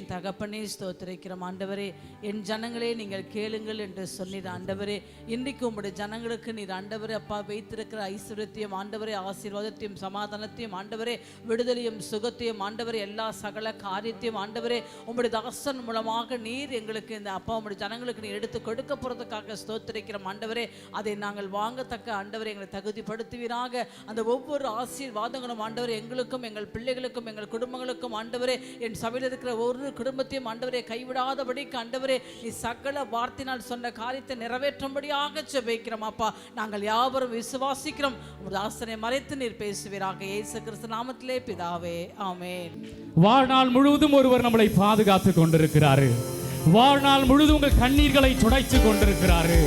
என் தகப்பனே ஸ்தோத்திரிக்கிறோம் ஆண்டவரே. என் ஜனங்களே நீங்கள் கேளுங்கள் என்று சொன்னீர் ஆண்டவரே. இன்றைக்கு உங்களுடைய ஜனங்களுக்கு நீர் ஆண்டவரே அப்பா வைத்திருக்கிற ஐஸ்வர்யத்தையும் ஆண்டவரே, ஆசீர்வாதத்தையும், சமாதானத்தையும் ஆண்டவரே, விடுதலையும் சுகத்தையும் ஆண்டவரே, எல்லா சகல காரியத்தையும் ஆண்டவரே உங்களுடைய தாசன் மூலமாக நீர் எங்களுக்கு இந்த அப்பா உங்களுடைய ஜனங்களுக்கு நீர் எடுத்து கொடுக்க போகிறதுக்காக ஸ்தோத்திரிக்கிறோம் ஆண்டவரே. அதை நாங்கள் வாங்கத்தக்க ஆண்டவரை எங்களை தகுதிப்படுத்துவீராக. அந்த ஒவ்வொரு ஆசீர்வாதங்களும் ஆண்டவரே எங்களுக்கும், எங்கள் பிள்ளைகளுக்கும், எங்கள் குடும்பங்களுக்கும் ஆண்டவரே, என் சபையில் இருக்கிற ஒரு குடும்பத்தையும் ஆண்டவரே கைவிடாதபடிக்கு ஆண்டவரே நீ சகல வார்த்தையினால் சொன்ன காரியத்தை நிறைவேற்றும்படியாக ஜெபிக்கிறோம் அப்பா. நாங்கள் யாவரும் விசுவாசிக்கிறோம். உமது ஆசனை மறைத்து நீர் பேசுவீராக. இயேசு கிறிஸ்து நாமத்திலே பிதாவே, ஆமென். வாழ்நாள் முழுவதும் ஒருவர் நம்மளை பாதுகாத்துக் கொண்டிருக்கிறாரு. வாழ்நாள் முழுவதும் உங்கள் கண்ணீர்களை துடைத்துக் கொண்டிருக்கிறாரு.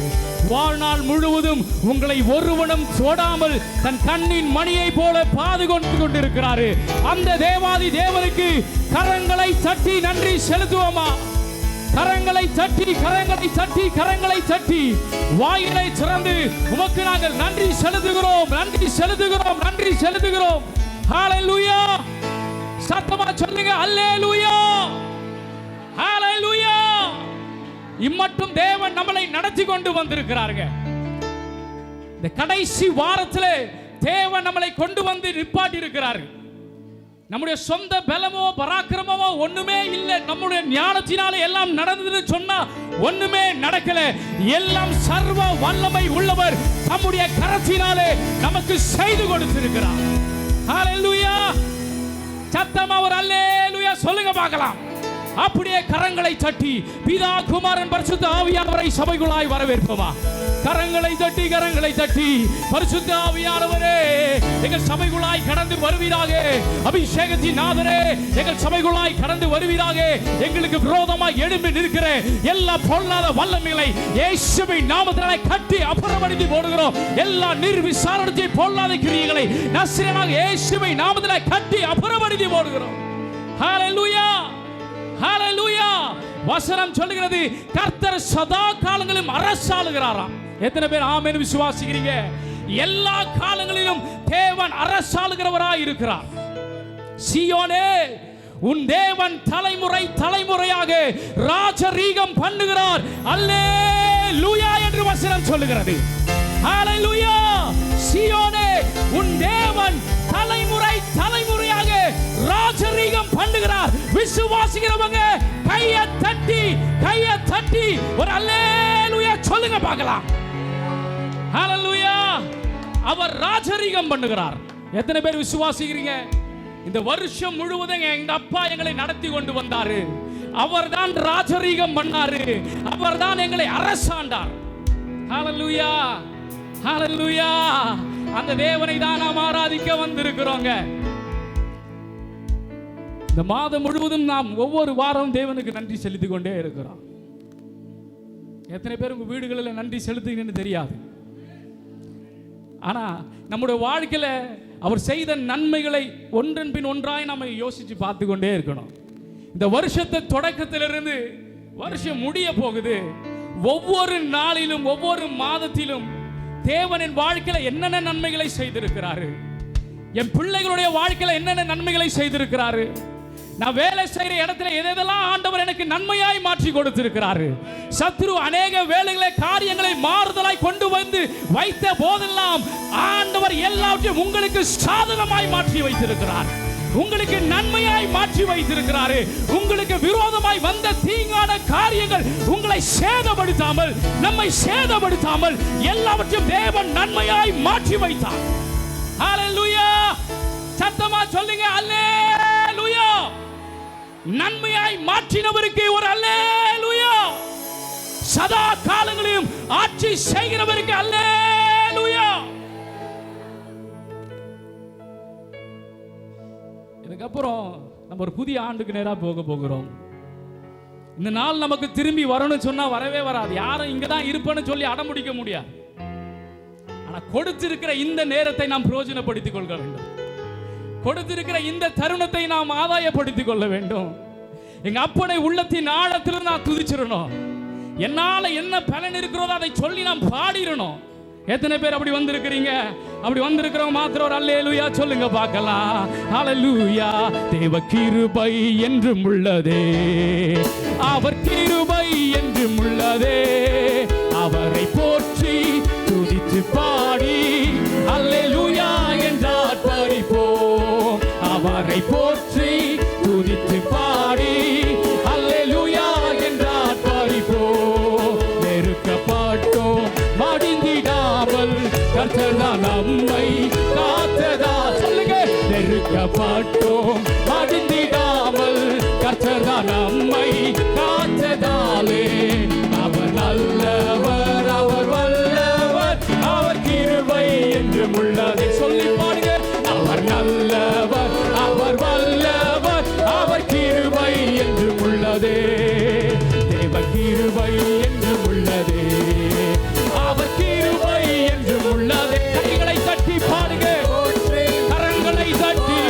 வாழ்நாள் முழுவதும் உங்களை ஒருவனும் தொடாமல் தன் கண்ணின் மணியை போல பாதுகாத்து கொண்டிருக்கிறாரு. அந்த தேவாதி தேவனுக்கு கரங்களை தட்டி நன்றி செலுத்துவோமா? கரங்களை தட்டி, கரங்களை தட்டி, கரங்களை தட்டி, வாயிலை திறந்து உமக்கு நாங்கள் நன்றி செலுத்துகிறோம், நன்றி செலுத்துகிறோம், நன்றி செலுத்துகிறோம். ஹalleluya! சத்தமா சொல்லுங்க ஹalleluya! ஹalleluya! இம்மட்டும் தேவன் நம்மளை நடத்தி கொண்டு வந்திருக்கிறாருங்க. இந்த கடைசி வாரத்திலே தேவன் நம்மளை கொண்டு வந்து நிப்பாட்டி இருக்கிறாரு. நம்முடைய சொந்த பலமோ பராக்கிரமமோ ஒண்ணுமே இல்லை. நம்முடைய ஞானத்தினாலே எல்லாம் நடந்ததுன்னு சொன்னா ஒண்ணுமே நடக்கல. எல்லாம் சர்வ வல்லமை உள்ளவர் நம்முடைய கரத்தினாலே நமக்கு செய்து கொடுத்திருக்கிறார். ஹalleluya! சத்தமா ஒரு அல்லேலூயா சொல்லுங்க பார்க்கலாம். அப்படியே கரங்களை தட்டி பிதா குமாரன் பரிசுத்த ஆவியானவரை சபைக்குள்ளாய் வரவேற்போமா? கரங்களை தட்டி, கரங்களை தட்டி, பரிசுத்த ஆவியானவரே எங்கள் சபைக்குள்ளாய் கடந்து வருவீராக. அபிஷேகத்தின் நாதரே எங்கள் சபைக்குள்ளாய் கடந்து வருவீராக. எங்களுக்கு விரோதமாய் எழும்பி நிற்கிற எல்லா பொல்லாத வல்லமைகளை இயேசுவின் நாமத்தினாலே கட்டி அப்புறப்படுத்தி போடுகிறோம். எல்லா நிர்விசாரணத்தை பொல்லாத கிரியைகளை நசரேயனாகிய இயேசுவின் நாமத்தினாலே கட்டி அப்புறப்படுத்தி போடுகிறோம். ஹalleluya! ஹalleluya! வசனம் சொல்லுகிறது கர்த்தர் சதா காலங்களிலும் அரசாளுகிறாராம். எத்தனை பேர் ஆமென் விசுவாசிக்கிறீங்க? எல்லா காலங்களிலும் தேவன் அரசாளுகிறவராய் இருக்கிறார். சீயோனே உன் தேவன் தலைமுறை தலைமுறையாக ராஜரீகம் பண்ணுகிறார். அல்லேலூயா என்று வசனம் சொல்லுகிறது. ஹalleluya! சீயோனே உன் தேவன் தலைமுறை தலைமுறையாக ராஜரீகம் பண்ணுகிறார். விசுவாசிக்கிறவங்க கையை தட்டி ஒரு அல்லேலூயா சொல்லுங்க பார்க்கலாம். ஹalleluya! அவர் ராஜரீகம் பண்ணுகிறார். எத்தனை பேர் விசுவாசிக்கிறீங்க? இந்த வருஷம் முழுவதும் எங்க அப்பா எங்களை நடத்தி கொண்டு வந்தாரு. அவர்தான் ராஜரீகம் பண்ணாரு. அவர்தான் எங்களை அரசாண்டார். ஹalleluya! ஹalleluya! அந்த தேவனை தான் நாம் ஆராதிக்க வந்திருக்கிறோங்க. இந்த மாதம் முழுவதும் நாம் ஒவ்வொரு வாரம் தேவனுக்கு நன்றி செலுத்திக் கொண்டே இருக்கிறோம். எத்தனை பேர் உங்க வீடுகளில் நன்றி செலுத்துங்கன்னு தெரியாது. ஆனா நம்முடைய வாழ்க்கையில அவர் செய்த நன்மைகளை ஒன்றன் பின் ஒன்றாய் நம்ம யோசிச்சு பார்த்து கொண்டே இருக்கணும். இந்த வருஷத்தை தொடக்கத்திலிருந்து வருஷம் முடிய போகுது. ஒவ்வொரு நாளிலும் ஒவ்வொரு மாதத்திலும் தேவனின் வாழ்க்கையில என்னென்ன நன்மைகளை செய்திருக்கிறாரு, என் பிள்ளைகளுடைய வாழ்க்கையில என்னென்ன நன்மைகளை செய்திருக்கிறாரு, நான் வேலை செய்யற இடத்துல எதெல்லாம் ஆண்டவர் எனக்கு நன்மையாய் மாற்றி கொடுத்திருக்கிறாரு. சத்ரு அநேக வேலைகளை காரியங்களை மாறுதலாய் கொண்டு வந்து வைத்த போதெல்லாம் ஆண்டவர் எல்லாவற்றையும் உங்களுக்கு சாதகமாய் மாற்றி வைத்திருக்கிறார். உங்களுக்கு நன்மையாய் மாற்றி வைத்திருக்கிறாரு. உங்களுக்கு விரோதமாய் வந்த தீங்கான காரியங்கள் உங்களை சேதப்படுத்தாமல், நம்மை சேதப்படுத்தாமல் எல்லாவற்றையும் தேவன் நன்மையாய் மாற்றி வைத்தார். ஹalleluya! சத்தமா சொல்லுங்க அல்லேலூயா! நன்மையாய் மாற்றினவருக்கு ஒரு அல்லேலூயா! சதா காலங்களிலும் ஆட்சி செய்கிறவருக்கு அல்லேலூயா! இதுக்கப்புறம் நம்ம ஒரு புதிய ஆண்டுக்கு நேரா போக போகிறோம். இந்த நாள் நமக்கு திரும்பி வரணும்னு சொன்னா வரவே வராது. யாரும் இங்கதான் இருப்பேன்னு சொல்லி அடம்பிடிக்க முடியாது. ஆனா கொடுத்திருக்கிற இந்த நேரத்தை நாம் பிரயோஜனப்படுத்திக் கொள்ள வேண்டும். கொடுத்திருக்கிற இந்த தருணத்தை நாம் ஆதாயப்படுத்திக் கொள்ள வேண்டும். எங்க அப்பனை உள்ளத்தின் ஆழத்தில் நான் துதிச்சிடணும். என்னால என்ன பலன் இருக்கிறதோ அதை சொல்லி நாம் பாடிடணும். எத்தனை பேர் அப்படி வந்திருக்கிறீங்க? அப்படி வந்திருக்கிறவங்க மாத்திரம் ஒரு அல்லேலூயா சொல்லுங்க பார்க்கலாம். ஹல்லேலூயா. தேவ கிருபை என்றும் உள்ளதே, அவர் கிருபை என்றும் உள்ளதே, அவரை போற்றி துதித்து பாடி அல்லேலூயா என்றார் பரிப்போம். அவரை போற்றி துதித்து பாடி அல்லேலூயா என்றார் பரிப்போம். நெருக்கப்பட்டோம் மடிந்திடாமல் கர்த்தர்தான் நம்மை காத்ததா. சொல்லுங்க. நெருக்கப்பட்டோம் மடிந்திடாமல் கர்த்தர்தான் நம்மை காத்ததாலே, அவர் நல்லவர், அவர் வல்லவர், அவர் கிருபை என்றும் உள்ளதை சொல்லி பாருங்க. அவர் நல்லவர், அவர் வல்லவர், அவர் கிருபை என்றும் உள்ளதே, தேவ கிருபை என்றும் உள்ளதே, அவர் கிருபை என்றும் உள்ளதே. கைகளை தட்டி பாருங்க, கரங்களை தட்டி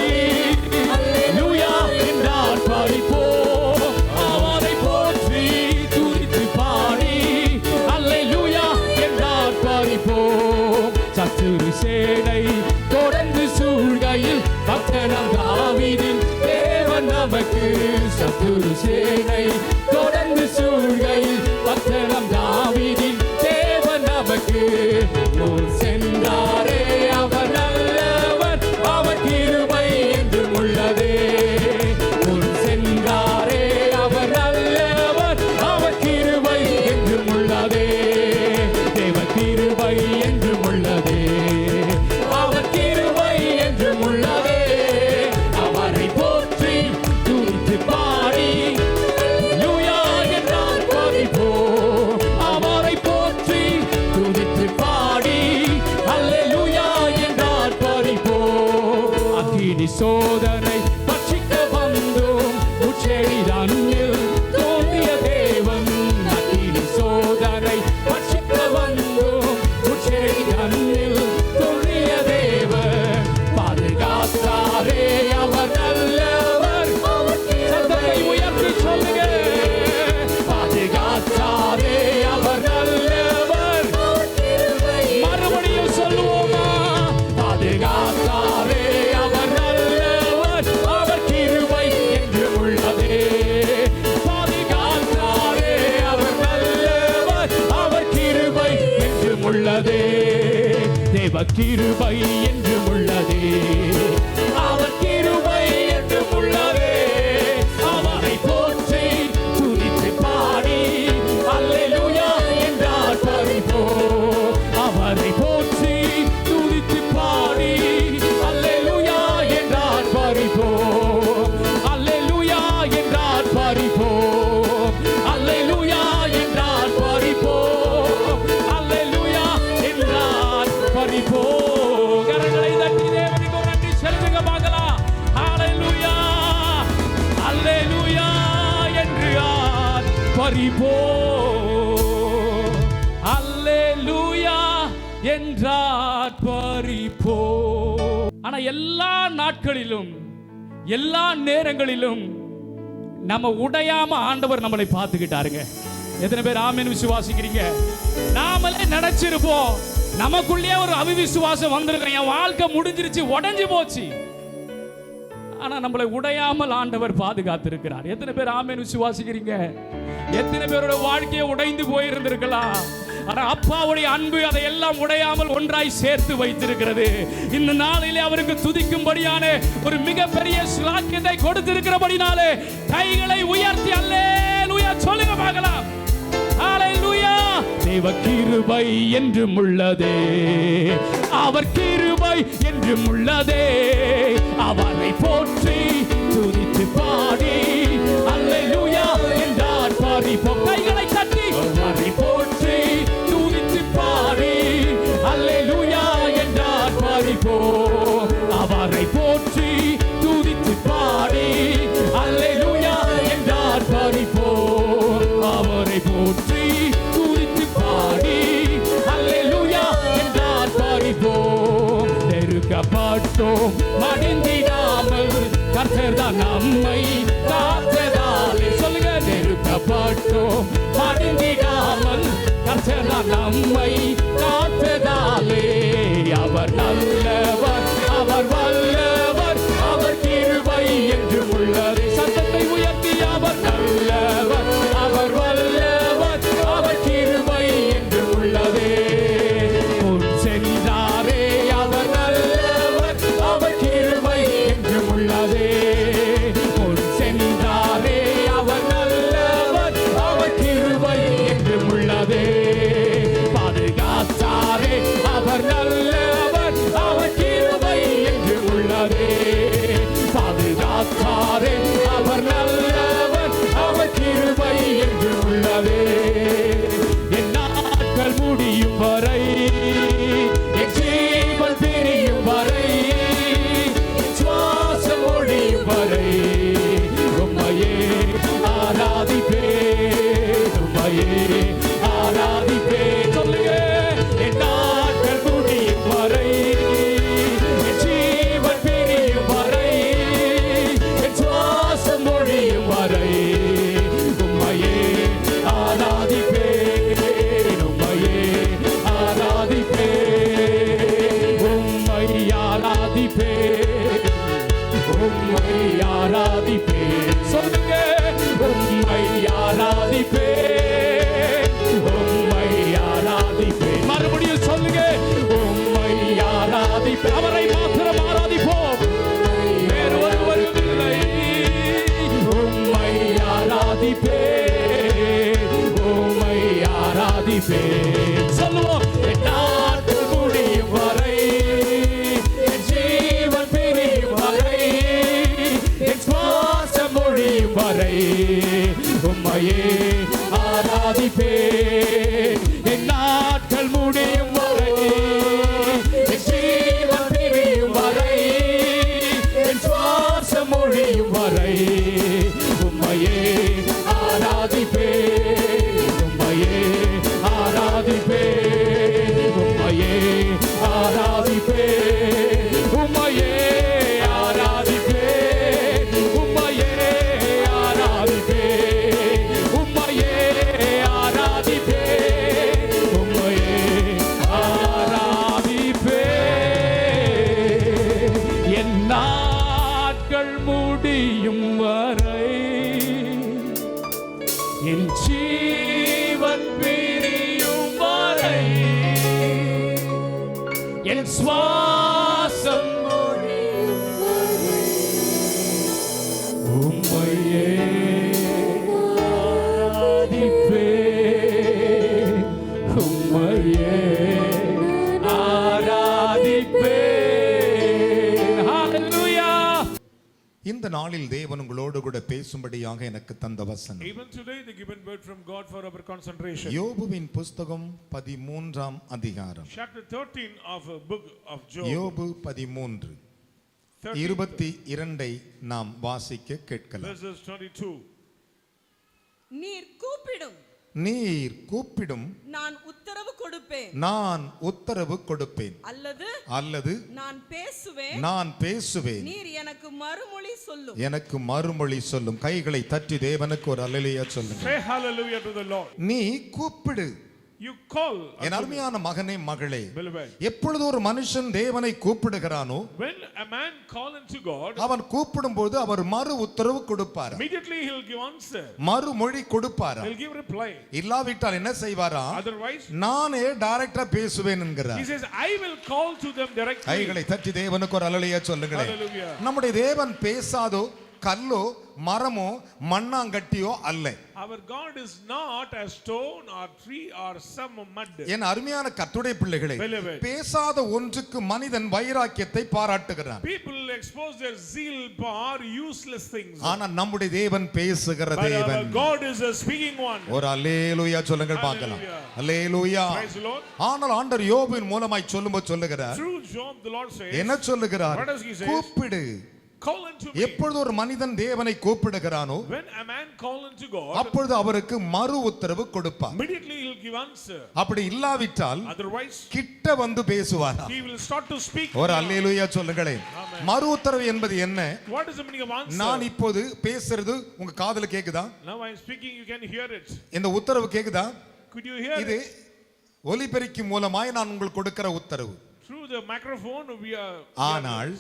அல்லேலூயா என்றார் பரிப்போம். அவரை போற்றி துதித்து பாடி அல்லேலூயா என்றார் பரிப்போம். சத்துரு சேனை தொடர்ந்து சூழ்கையில் பக்தனாம் தாவீதின் தேவன் நமக்கு. சத்துரு சேனை தொடர்ந்து சூழ்கையில் பக்தனாம் தாவீதின் தேவன் நமக்கு. முன் சென்றாரே அவர் நல்லவர், அவர் கிருபை என்றும் உள்ளதே. முன் சென்றாரே அவர் நல்லவர், அவர் கிருபை என்றும் உள்ளதே, தேவ கிருபை என்றும் உள்ளதே, அவர் கிருபை என்றும் உள்ளதே. அவரை போற்றி துதித்து பாடி அல்லேலூயா என்றார் பரிப்போம். அவரை போற்றி துதித்து பாடி அல்லேலூயா என்றார் பரிப்போம். அக்கினி சோதனை பட்சிக்க வந்தோம் முச்செடி தன்னில் தோன்றிய தேவன். அக்கினி சோதனை பட்சிக்க வந்தோம் முச்செடி தன்னில் தோன்றிய தேவன். பாதுகாத்தாரே அவர் நல்லவர், சத்தத்தை உயர்த்தி சொல்லுங்க. பாதுகாத்தாரே அவர் நல்லவர், மறுபடியும் சொல்லுவோமா? பாதுகாத்தாரே அவர் நல்லவர், அவர் கிருபை என்றும் உள்ளதே. பாதுகாத்தாரே அவர் நல்லவர், அவர் கிருபை என்றும் உள்ளதே, தேவ கிருபை என்றும் உள்ளதே, அவர் கிருபை என்றும் உள்ளதே. அவரை போற்றி துதித்து பாடி அல்லேலூயா என்றார் பரிப்போம். அவரை போற்றி துதித்து பாடி அல்லேலூயா என்றார் பரிப்போம். அல்லேலூயா என்றார் பரிப்போம். அல்லேலூயா என்றார் பரிப்போம். அல்லேலூயா என்றார் பரிப்போம். கரங்களை தட்டி தேவனுக்கு ஒரு நன்றி செலுத்துங்க பார்க்கலாம். அல்லேலூயா, அல்லேலூயா என்றார் பரிப்போம். அல்லேலூயா என்றார் பரிப்போம். ஆனா எல்லா நாட்களிலும் எல்லா நேரங்களிலும் நம்ம உடையாம ஆண்டவர் நம்மளை பார்த்துக்கிட்டாருங்க. எத்தனை பேர் ஆமென் விசுவாசிக்கிறீங்க? நாமளே நினைச்சிருப்போம், நமக்குள்ளே ஒரு அவிவிசுவாசம் வந்திருக்கிறோம், என் வாழ்க்கை முடிஞ்சிருச்சு, உடைஞ்சு போச்சு. ஆனா நம்மளை உடையாமல் ஆண்டவர் பாதுகாத்திருக்கிறார். எத்தனை பேர் ஆமென் விசுவாசிக்கிறீங்க? எத்தனை பேரோட வாழ்க்கையை உடைந்து போயிருந்திருக்கலாம், ஆனா அப்பாவுடைய அன்பு அதையெல்லாம் உடையாமல் ஒன்றாய் சேர்த்து வைத்திருக்கிறது. இந்த நாளிலே அவருக்கு துதிக்கும்படியான ஒரு மிகப்பெரிய ஸ்லாக்கியத்தை கொடுத்திருக்கிறபடினாலே கைகளை உயர்த்தி அல்லேலூயா சொல்லுங்க பார்க்கலாம். அல்லேலூயா. தேவ கிருபை என்றும் உள்ளதே, அவர் கிருபை என்றும் உள்ளதே, அவரை போற்றி துதித்து பாடி அல்லேலூயா என்றார் பரிப்போம். கைகளை தட்டி அவரை போற்றி துதித்து பாடி அல்லேலூயா என்றார் பரிப்போம். அவரை போற்றி துதித்து பாடி அல்லேலூயா என்றார் பரிப்போம். அவரை போற்றி துதித்து பாடி அல்லேலூயா என்றார் பரிப்போம். நெருக்கப்பட்டோம் மடிந்திடாமல் கர்த்தர்தான் நம்மை காத்ததாலே. சொல்லுங்க. நெருக்கப்பட்டோம் மடிந்திடாமல் கர்த்தர்தான் நம்மை காத்ததாலே. உம்மை ஆராதிப்பேன். சொல்லுவோம். என் நாட்கள் முடியும் வரை, என் ஜீவன் பிரியும் வரை, என் சுவாசம் முடியும் வரை உம்மையே ஆராதிப்பேன். என் நாட்கள் முடியும் வரை, என் ஜீவன் பிரியும் வரை, என் சுவாசம் முடியும் வரை உம்மையே ஆராதிப்பேன். உம்மையே ஆராதிப்பேன். உம்மையே ஆராதிப்பேன். உம்மையே ஆராதிப்பேன். உம்மையே ஆராதிப்பேன். உம்மையே ஆராதிப்பேன். உம்மையே ஆராதிப்பேன். என் நாட்கள் முடியும் வரை, என் ஜீவன் பிரியும் வரை, என் சுவாசம் உம்மையே ஆராதிப்பேன். உம்மையே ஆராதிப்பேன். ஹalleluya. இந்த நாளில் தேவன் உங்களோடு கூட பேசும்படியாக எனக்கு தந்த வசனம் Even today, the given word from God for our concentration. யோபுவின் புஸ்தகம் 13ஆம் அதிகாரம். Chapter 13 of a book of Job. யோபு 13 22 நாம் வாசிக்க கேட்கலாம். Verses 22. நீர் கூப்பிடும், நீர் கூப்பிடும், நான் உத்தரவு கொடுப்பேன். நான் உத்தரவு கொடுப்பேன். அல்லது நான் பேசுவேன், நான் பேசுவேன், நீர் எனக்கு மறுமொழி சொல்லும். எனக்கு மறுமொழி சொல்லும். கைகளை தட்டி தேவனுக்கு ஒரு அல்லேலூயா சொல்லுங்க. Say hallelujah to the Lord. நீ கூப்பிடு. You call. என் அருமையான மகனே மகளே, Beloved. எப்பொழுது ஒரு மனுஷன் தேவனை கூப்பிடுகிறானோ, When a man call unto God, அவன் கூப்பிடும்போது அவர் மறு உத்தரவு கொடுப்பார். immediately he'll give answer. மறுமொழி கொடுப்பார். He'll give reply. இல்லாவிட்டால் என்ன செய்வாரா? Otherwise, நானே டைரக்டா பேசுவேன் என்கிறார். he says, I will call to them directly. கைகளை தட்டி தேவனுக்கு ஒரு அல்லேலூயா சொல்லுங்களேன். Hallelujah. நம்முடைய தேவன் பேசாதோ கல்லோ மரமோ மண்ணாங்கட்டியோ அல்ல. Our God is not a stone or tree or some mud. என் அருமையான கர்த்தருடைய பிள்ளைகளே, Beloved. பேசாத ஒன்றுக்கு மனிதன் வைராக்கியத்தை பாராட்டுகிறான். People expose their zeal for useless things. ஆனா நம்முடைய தேவன் பேசுகிற But our தேவன். God is a speaking one. ஒரு அல்லேலூயா சொல்லுங்கள் பார்க்கலாம். Hallelujah. Hallelujah. Praise the Lord. ஆனால் ஆண்டவர் யோபின் மூலமாய் சொல்லும்போது சொல்லுகிறார். Through Job, the Lord says, என்ன சொல்லுகிறார்? What does he say? கூப்பிடு. Call unto me. எப்பொழுது ஒரு மனிதன் தேவனை கூப்பிடுகிறானோ, When a man call unto God, அப்பொழுது அவருக்கு மறு உத்தரவு கொடுப்பார். immediately he'll give answer. அப்படி இல்லாவிட்டால் Otherwise, கிட்ட வந்து பேசுவாரா? he will start to speak. ஒரு அல்லேலூயா சொல்லுங்களேன். Amen. மறு உத்தரவு என்பது என்ன? What is the meaning of answer? நான் இப்போது பேசுறது உங்க காதுல கேக்குதா? Now I am speaking, you can hear it. இந்த உத்தரவு கேக்குதா? Could you hear இது it? ஒலிபெருக்கி மூலமாய் நான் உங்களுக்கு கொடுக்கிற உத்தரவு. Through the microphone, we are. ஆனால்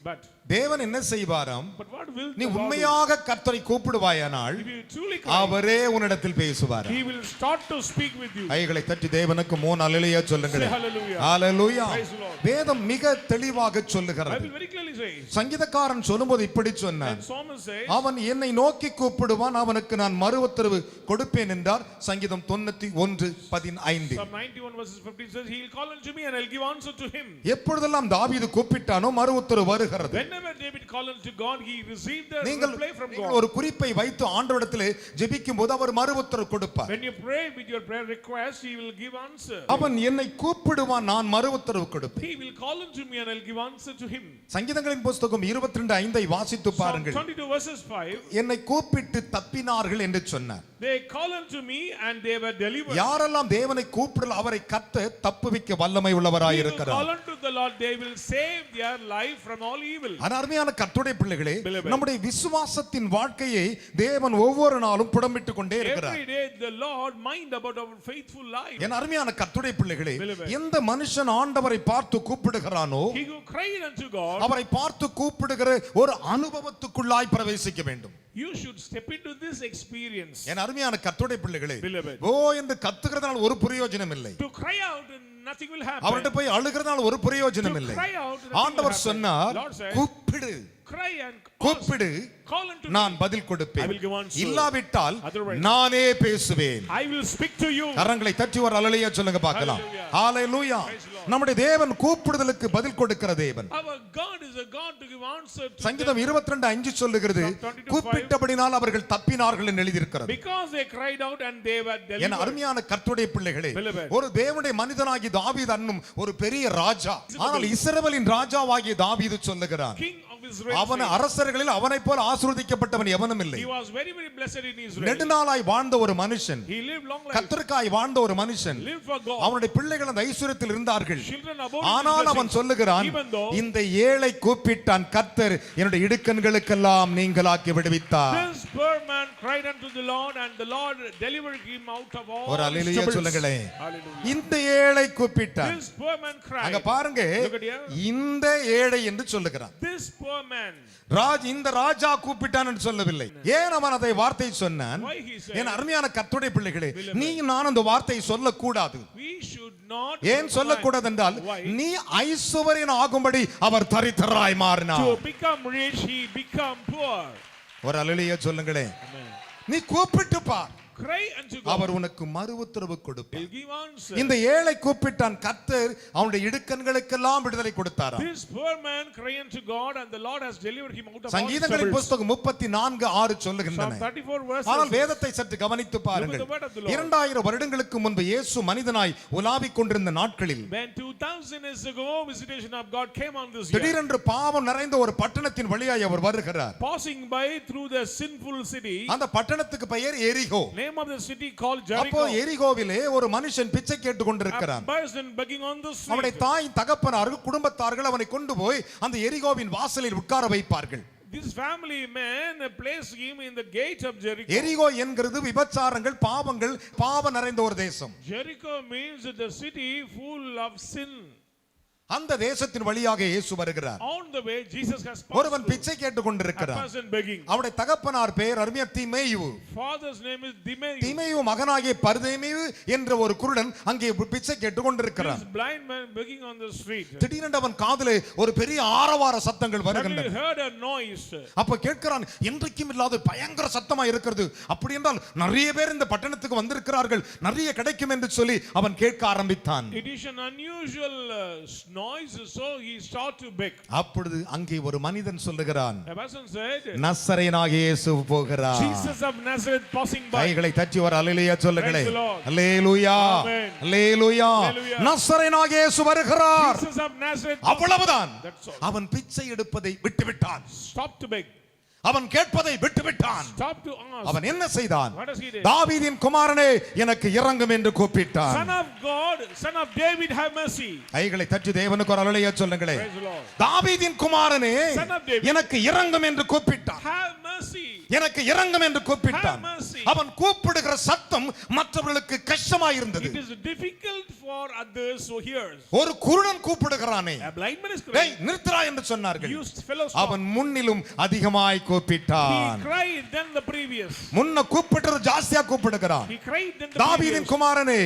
But தேவன் என்ன செய்வாராம்? what will நீ the Lord உண்மையாக கர்த்தரை கூப்பிடுவாயானால் do? If you truly cry, அவரே உன்னிடத்தில் பேசுவார். he will start to speak with you. கைகளை தட்டி தேவனுக்கு 3 அல்லேலூயா சொல்லுங்கள். Say hallelujah. Hallelujah. Praise the Lord. வேதம் மிக தெளிவாக சொல்லுகிறது. Bible very clearly says. சங்கீதக்காரன் சொல்லும்போது இப்படி சொன்னான். And Psalmist says, அவன் என்னை நோக்கி கூப்பிடுவான், அவனுக்கு நான் மறு உத்தரவு கொடுப்பேன் என்றார். சங்கீதம் 91:15. Psalm 91 verses 15 says, he will call unto me and I'll give answer to him. எப்பொழுதெல்லாம் தாவீது கூப்பிட்டானோ மறு உத்தரவு வருகிறது. Whenever David called unto God, he received the நீங்கள் reply from God. ஒரு குறிப்பை வைத்து ஆண்டவரிடத்திலே ஜெபிக்கும்போது அவர் மறு உத்தரவு கொடுப்பார். When you pray with your prayer request, he will give answer. அவன் என்னை கூப்பிடுவான், நான் மறு உத்தரவு கொடுப்பேன். He will call unto me and I'll give answer to him. சங்கீதங்களின் புத்தகம் 22:5 வாசித்து Psalm பாருங்கள். 22 verses 5. என்னை கூப்பிட்டு தப்பினார்கள் என்று சொன்னார். They call unto me and they were delivered. யாரெல்லாம் தேவனை கூப்பிடல அவரை கர்த்தர் தப்புவிக்க வல்லமை உள்ளவராய் He will இருக்கிறார். call unto the Lord, they will save their life from all evil. அருமையான கர்த்தருடைய பிள்ளைகளே, Beloved. நம்முடைய விசுவாசத்தின் வாழ்க்கையை தேவன் ஒவ்வொரு நாளும் புடமிட்டுக் கொண்டே இருக்கிறார். Every day the Lord mind about our faithful life. என் அருமையான கர்த்தருடைய பிள்ளைகளே, Beloved. எந்த மனுஷன் ஆண்டவரை பார்த்து கூப்பிடுகிறானோ He who cried unto God, அவரை பார்த்து கூப்பிடுகிற ஒரு அனுபவத்துக்குள்ளாய் பிரவேசிக்க வேண்டும். You should step into this experience. என் அருமையான கர்த்தருடைய பிள்ளைகளே, Beloved. ஓ என்று கத்துகிறதால் ஒரு பிரயோஜனம் இல்லை. To cry out and nothing will happen. அவர்கிட்ட போய் அழுகிறதால் ஒரு பிரயோஜனம் இல்லை. To cry out, nothing will ஆண்டவர் happen. சொன்னார், Lord said, கூப்பிடு, cry and கூப்பிடு, call unto நான் me. பதில் கொடுப்பேன். I will give answer. இல்லாவிட்டால் Otherwise, நானே பேசுவேன். I will speak to you. கரங்களை தட்டி ஒரு அல்லேலூயா சொல்லுங்க பார்க்கலாம். ஹalleluya. நம்முடைய தேவன் கூப்பிடுதலுக்கு பதில் கொடுக்கிற தேவன். Our God is a God to give answer to சங்கீதம் 22:5 சொல்லுகிறது, கூப்பிட்டபடினால் அவர்கள் தப்பினார்கள் என்று எழுதியிருக்கிறது. because they cried out and they were N delivered. அருமையான கர்த்தருடைய பிள்ளைகளே, Beloved. ஒரு தேவனுடைய மனிதனாகி தாவீது என்னும் ஒரு பெரிய ராஜா, ஆனால் இஸ்ரவேலின் ராஜாவாகிய தாவீது சொல்லுகிறான், King of Israel. அவன் அரசர்களில் அவனைப் போல ஆசீர்வதிக்கப்பட்டவன் எவனும் இல்லை. He was very very blessed in Israel. நெடுநாளாய் வாழ்ந்த ஒரு மனுஷன், He lived long life. கர்த்தருக்காய் வாழ்ந்த ஒரு மனுஷன், Lived for God. அவனுடைய பிள்ளைகள் அந்த ஐஸ்வரியத்தில் இருந்தார்கள். Children abode in ஆனால் blessing. அவன் சொல்லுகிறான், Even though இந்த ஏழை கூப்பிட்டான், கர்த்தர் என்னுடைய இடுக்கண்களுக்கெல்லாம் நீங்களாக்கி விடுவித்தார். this poor man cried unto the Lord and the Lord delivered him out of all ஒரு his அல்லேலூயா troubles. சொல்லுங்களேன். Hallelujah. இந்த ஏழை கூப்பிட்டான். This poor man அங்க cried. பாருங்க, Look at here. இந்த ஏழை என்று சொல்லுகிறான். This poor man. இந்த ராஜா கூப்பிட்டான் என்று சொல்லவில்லை. ஏன் அவன் அதை வார்த்தை சொன்னான்? Why he said, என் அருமையான கர்த்தருடைய பிள்ளைகளே, நீ நான் அந்த வார்த்தையை சொல்லக்கூடாது. we should not. ஏன் சொல்லக்கூடாது என்றால், Why? நீ ஐஸ்வர்யன் ஆகும்படி அவர் தரித்திரராய் மாறினார். To become rich, he become poor. ஒரு அல்லேலூயா சொல்லுங்களேன். Amen. நீ கூப்பிட்டு பார், Cry unto God. அவர் உனக்கு மறு உத்தரவு கொடுப்பார். He'll give answer. இந்த ஏழை கூப்பிட்டான், கர்த்தர் அவனுடைய இடுக்கண்களுக்கெல்லாம் விடுதலை கொடுத்தாராம். This poor man cried unto God and the Lord has delivered him out of all his சங்கீதங்களின் troubles. புத்தகம் 34:6 சொல்லுகின்றன. Psalm 34 verses. ஆனால் வேதத்தை சற்று கவனித்து பாருங்கள். Look at the word of the Lord. 2000 வருடங்களுக்கு முன்பு இயேசு மனிதனாய் உலாவிக் கொண்டிருந்த நாட்களில் When 2000 years ago visitation of God came on this earth, திடீரென்று பாவம் நிறைந்த ஒரு பட்டணத்தின் வழியாய் அவர் வருகிறார். passing by through the sinful city, அந்த பட்டணத்துக்கு பெயர் எரிகோ. name of the city called அப்போ Jericho. எரிகோவிலே ஒரு மனுஷன் பிச்சை கேட்டுக் கொண்டிருக்கிறான். A person begging on the அவனுடைய street. தாய் தகப்பனார்கள் குடும்பத்தார்கள் அவனை கொண்டு போய் அந்த எரிகோவின் வாசலில் உட்கார வைப்பார்கள். This family man placed him in the gate of Jericho. எரிகோ என்கிறது விபச்சாரங்கள், பாவங்கள், பாவ நிறைந்த ஒரு தேசம். Jericho means the city full of sin. அந்த தேசத்தின் வழியாக இயேசு வருகிறார். On the way Jesus has passed ஒருவன் through. பிச்சை கேட்டுக் A கொண்டிருக்கிறான். person begging. அவருடைய தகப்பனார் பெயர் அருமையா தீமேயு. Father's name is Timaeus. தீமேயு மகனாகிய பர்தேமேயு என்ற ஒரு குருடன் அங்கே பிச்சை கேட்டுக் கொண்டிருக்கிறான். This blind man begging on the street. திடீரென்று அவன் காதிலே ஒரு பெரிய ஆரவார சத்தங்கள் Suddenly வருகின்றன. heard a noise. அப்ப கேட்கிறான், என்றைக்கும் இல்லாத பயங்கர சத்தமா இருக்கிறது. அப்படி என்றால் நிறைய பேர் இந்த பட்டணத்துக்கு வந்திருக்கிறார்கள், நிறைய கிடைக்கும் என்று சொல்லி அவன் கேட்க ஆரம்பித்தான். It is an unusual noise, so he started to beg. அப்பொழுது அங்கே ஒரு மனிதன் சொல்லுகிறான், A person said, நசரேயனாகிய இயேசு போகிறார். Jesus of Nazareth passing by. கைகளை தட்டி ஒரு அல்லேலூயா சொல்லுங்களே. Praise the Lord. Hallelujah, Amen. Hallelujah. Hallelujah. நசரேயனாகிய இயேசு வருகிறார். Jesus of Nazareth. அவ்வளவுதான். That's all. அவன் பிச்சை எடுப்பதை விட்டுவிட்டான். Stop to beg. அவன் கேட்பதை விட்டுவிட்டான். Stop to ask. அவன் என்ன செய்தான்? What does he do? தாவீதின் குமாரனே எனக்கு இரங்கும் என்று கூப்பிட்டான். Son of God, son of David, have mercy. கைகளை தட்டி தேவனுக்கு ஒரு அல்லேலூயா சொல்லுங்களே. Praise the Lord. தாவீதின் குமாரனே Son of David. எனக்கு இரங்கும் என்று கூப்பிட்டான். Have mercy. எனக்கு இரங்கும் என்று கூப்பிட்டான். Have mercy. அவன் கூப்பிடுகிற சத்தம் மற்றவர்களுக்கு கஷ்டமாய் இருந்தது. It is difficult for others who hear. ஒரு குருடன் கூப்பிடுகிறானே, A blind man is டேய் crying. நிறுத்துறா என்று சொன்னார்கள். You fellow stop. அவன் முன்னிலும் அதிகமாய் He கூப்பிட்டான். cried than the previous. முன்ன கூப்பிட்டது ஜாஸ்தியா கூப்பிடுகிறான். He cried than the தாவீதின் previous. குமாரனே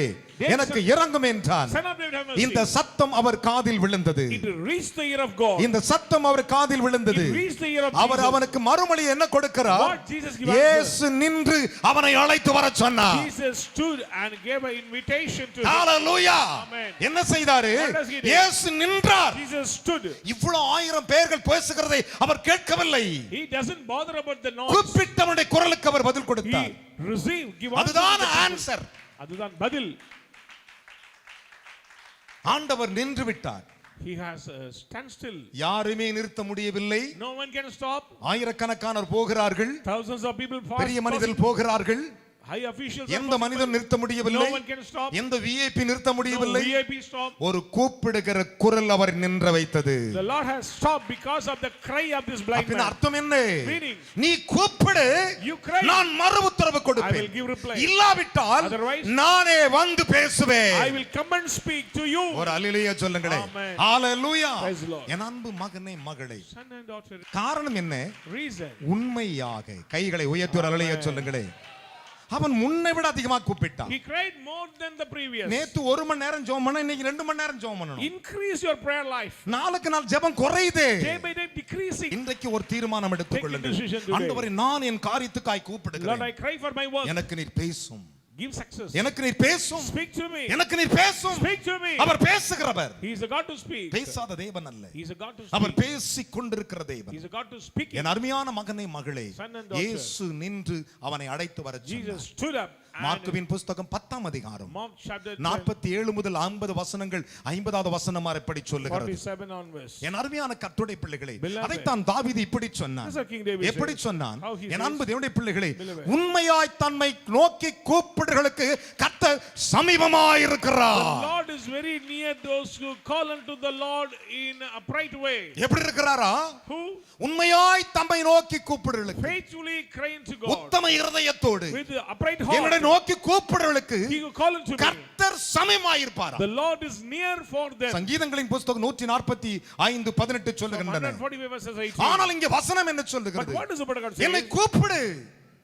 எனக்கு இரங்கும் என்றான். Son of David, have mercy. இந்த சத்தம் அவர் காதில் விழுந்தது. It reached the ear of God. இந்த சத்தம் அவர் காதில் விழுந்தது. It reached the ear of our Jesus. அவனுக்கு மறுமொழி என்ன கொடுக்கிறார்? What Jesus gave இயேசு நின்று அவனை அழைத்து வர சொன்னார். Jesus stood and gave an invitation to him. Hallelujah. Amen. என்ன செய்தாரு? What does he do? இயேசு நின்றார். Jesus stood. இவ்வளவு 1000 பேர்கள் பேசுகிறதை அவர் கேட்கவில்லை. He doesn't bother about the noise. கூப்பிட்டவனுடைய குரலுக்கு அவர் பதில் கொடுத்தார். He received, give அதுதான் answer. ஆன்சர். அதுதான் பதில். ஆண்டவர் நின்று விட்டார். He has stand still. யாருமே நிறுத்த முடியவில்லை. No one can stop. ஆயிரக்கணக்கானோர் போகிறார்கள். Thousands of people பெரிய மனிதர்கள் போகிறார்கள். high officials are எந்த மனிதன் நிறுத்த முடியவில்லை. no one can stop. எந்த விஐபி நிறுத்த No முடியவில்லை. VIP stop. ஒரு கூப்பிடுகிற குரல் அவர் நின்ற வைத்தது. The Lord has stopped because of the cry of this blind அப்படின man. அர்த்தம் என்ன? Meaning, நீ கூப்பிடு, you cry, நான் மறு உத்தரவு I கொடுப்பேன். will give reply. இல்லாவிட்டால் Otherwise, நானே வந்து பேசுவேன். I will come and speak to you. ஒரு அல்லேலூயா சொல்லுங்களே. Amen. Hallelujah. Praise the Lord. என் அன்பு மகனே மகளே, Son and daughter. காரணம் என்ன? Reason. உண்மையாக கைகளை உயர்த்தி ஒரு அல்லேலூயா சொல்லுங்களே. அவன் முன்னை விட அதிகமா கூப்பிட்டான். He cried more than the previous. நேத்து 1 மணி நேரம் ஜெபம் பண்ண, இன்னைக்கு 2 மணி நேரம் ஜெபம் பண்ணணும். Increase your prayer life. நாளுக்கு நாள் ஜெபம் குறையுது. Day by day decreasing. இன்றைக்கு ஒரு தீர்மானம் எடுத்துக் கொள்ளுங்கள். Take a decision today. ஆண்டவரே, நான் என் காரியத்துக்காய் Lord, கூப்பிடுகிறேன். I cry for my work. எனக்கு நீர் பேசும். Give success. எனக்கு நீர் பேசும். Speak to me. எனக்கு நீர் பேசும். Speak to me. அவர் பேசுகிறவர். He is a God to speak. பேசாத தேவன் அல்ல. He is a God to our speak. பேசிக் கொண்டிருக்கிற தேவன். He is a God to speak. என் அருமையான மகனே மகளே, Son and daughter. இயேசு நின்று அவனை அழைத்து வரச் Jesus சொன்னார். stood up. மார்க்குவின் புத்தகம் 10ஆம் அதிகாரம் Mark chapter 47 முதல் 50 வசனங்கள் 50வது வசனம் இப்படி சொல்லுகிறது. 47 onwards. என் அருமையான கர்த்தருடைய பிள்ளைகளே, Beloved. அதைத்தான் தாவீது இப்படி சொன்னான். That's what King David எப்படி said. சொன்னான்? How he N says. அன்பு தேவனுடைய பிள்ளைகளே, Beloved. உண்மையாய் தன்னை நோக்கி கூப்பிடுகளுக்கு கர்த்தர் சமீபமாய் The இருக்கிறார். Lord is very near those who call unto the Lord in a upright way. எப்படி இருக்கிறாரா? Who உண்மையாய் தம்மை நோக்கி கூப்பிடுகளுக்கு, faithfully cry unto God உத்தம இருதயத்தோடு with the upright என்னை heart. நோக்கி கூப்பிடுகளுக்கு He who call unto me. கர்த்தர் சமீபமாய் இருப்பாரா? The Lord is near for them. சங்கீதங்களின் புத்தகம் 145:18 சொல்லுகின்றன. 145 verses 18. ஆனால் இங்கே வசனம் என்ன But சொல்லுகிறது? what does the word of God say? என்னை கூப்பிடு,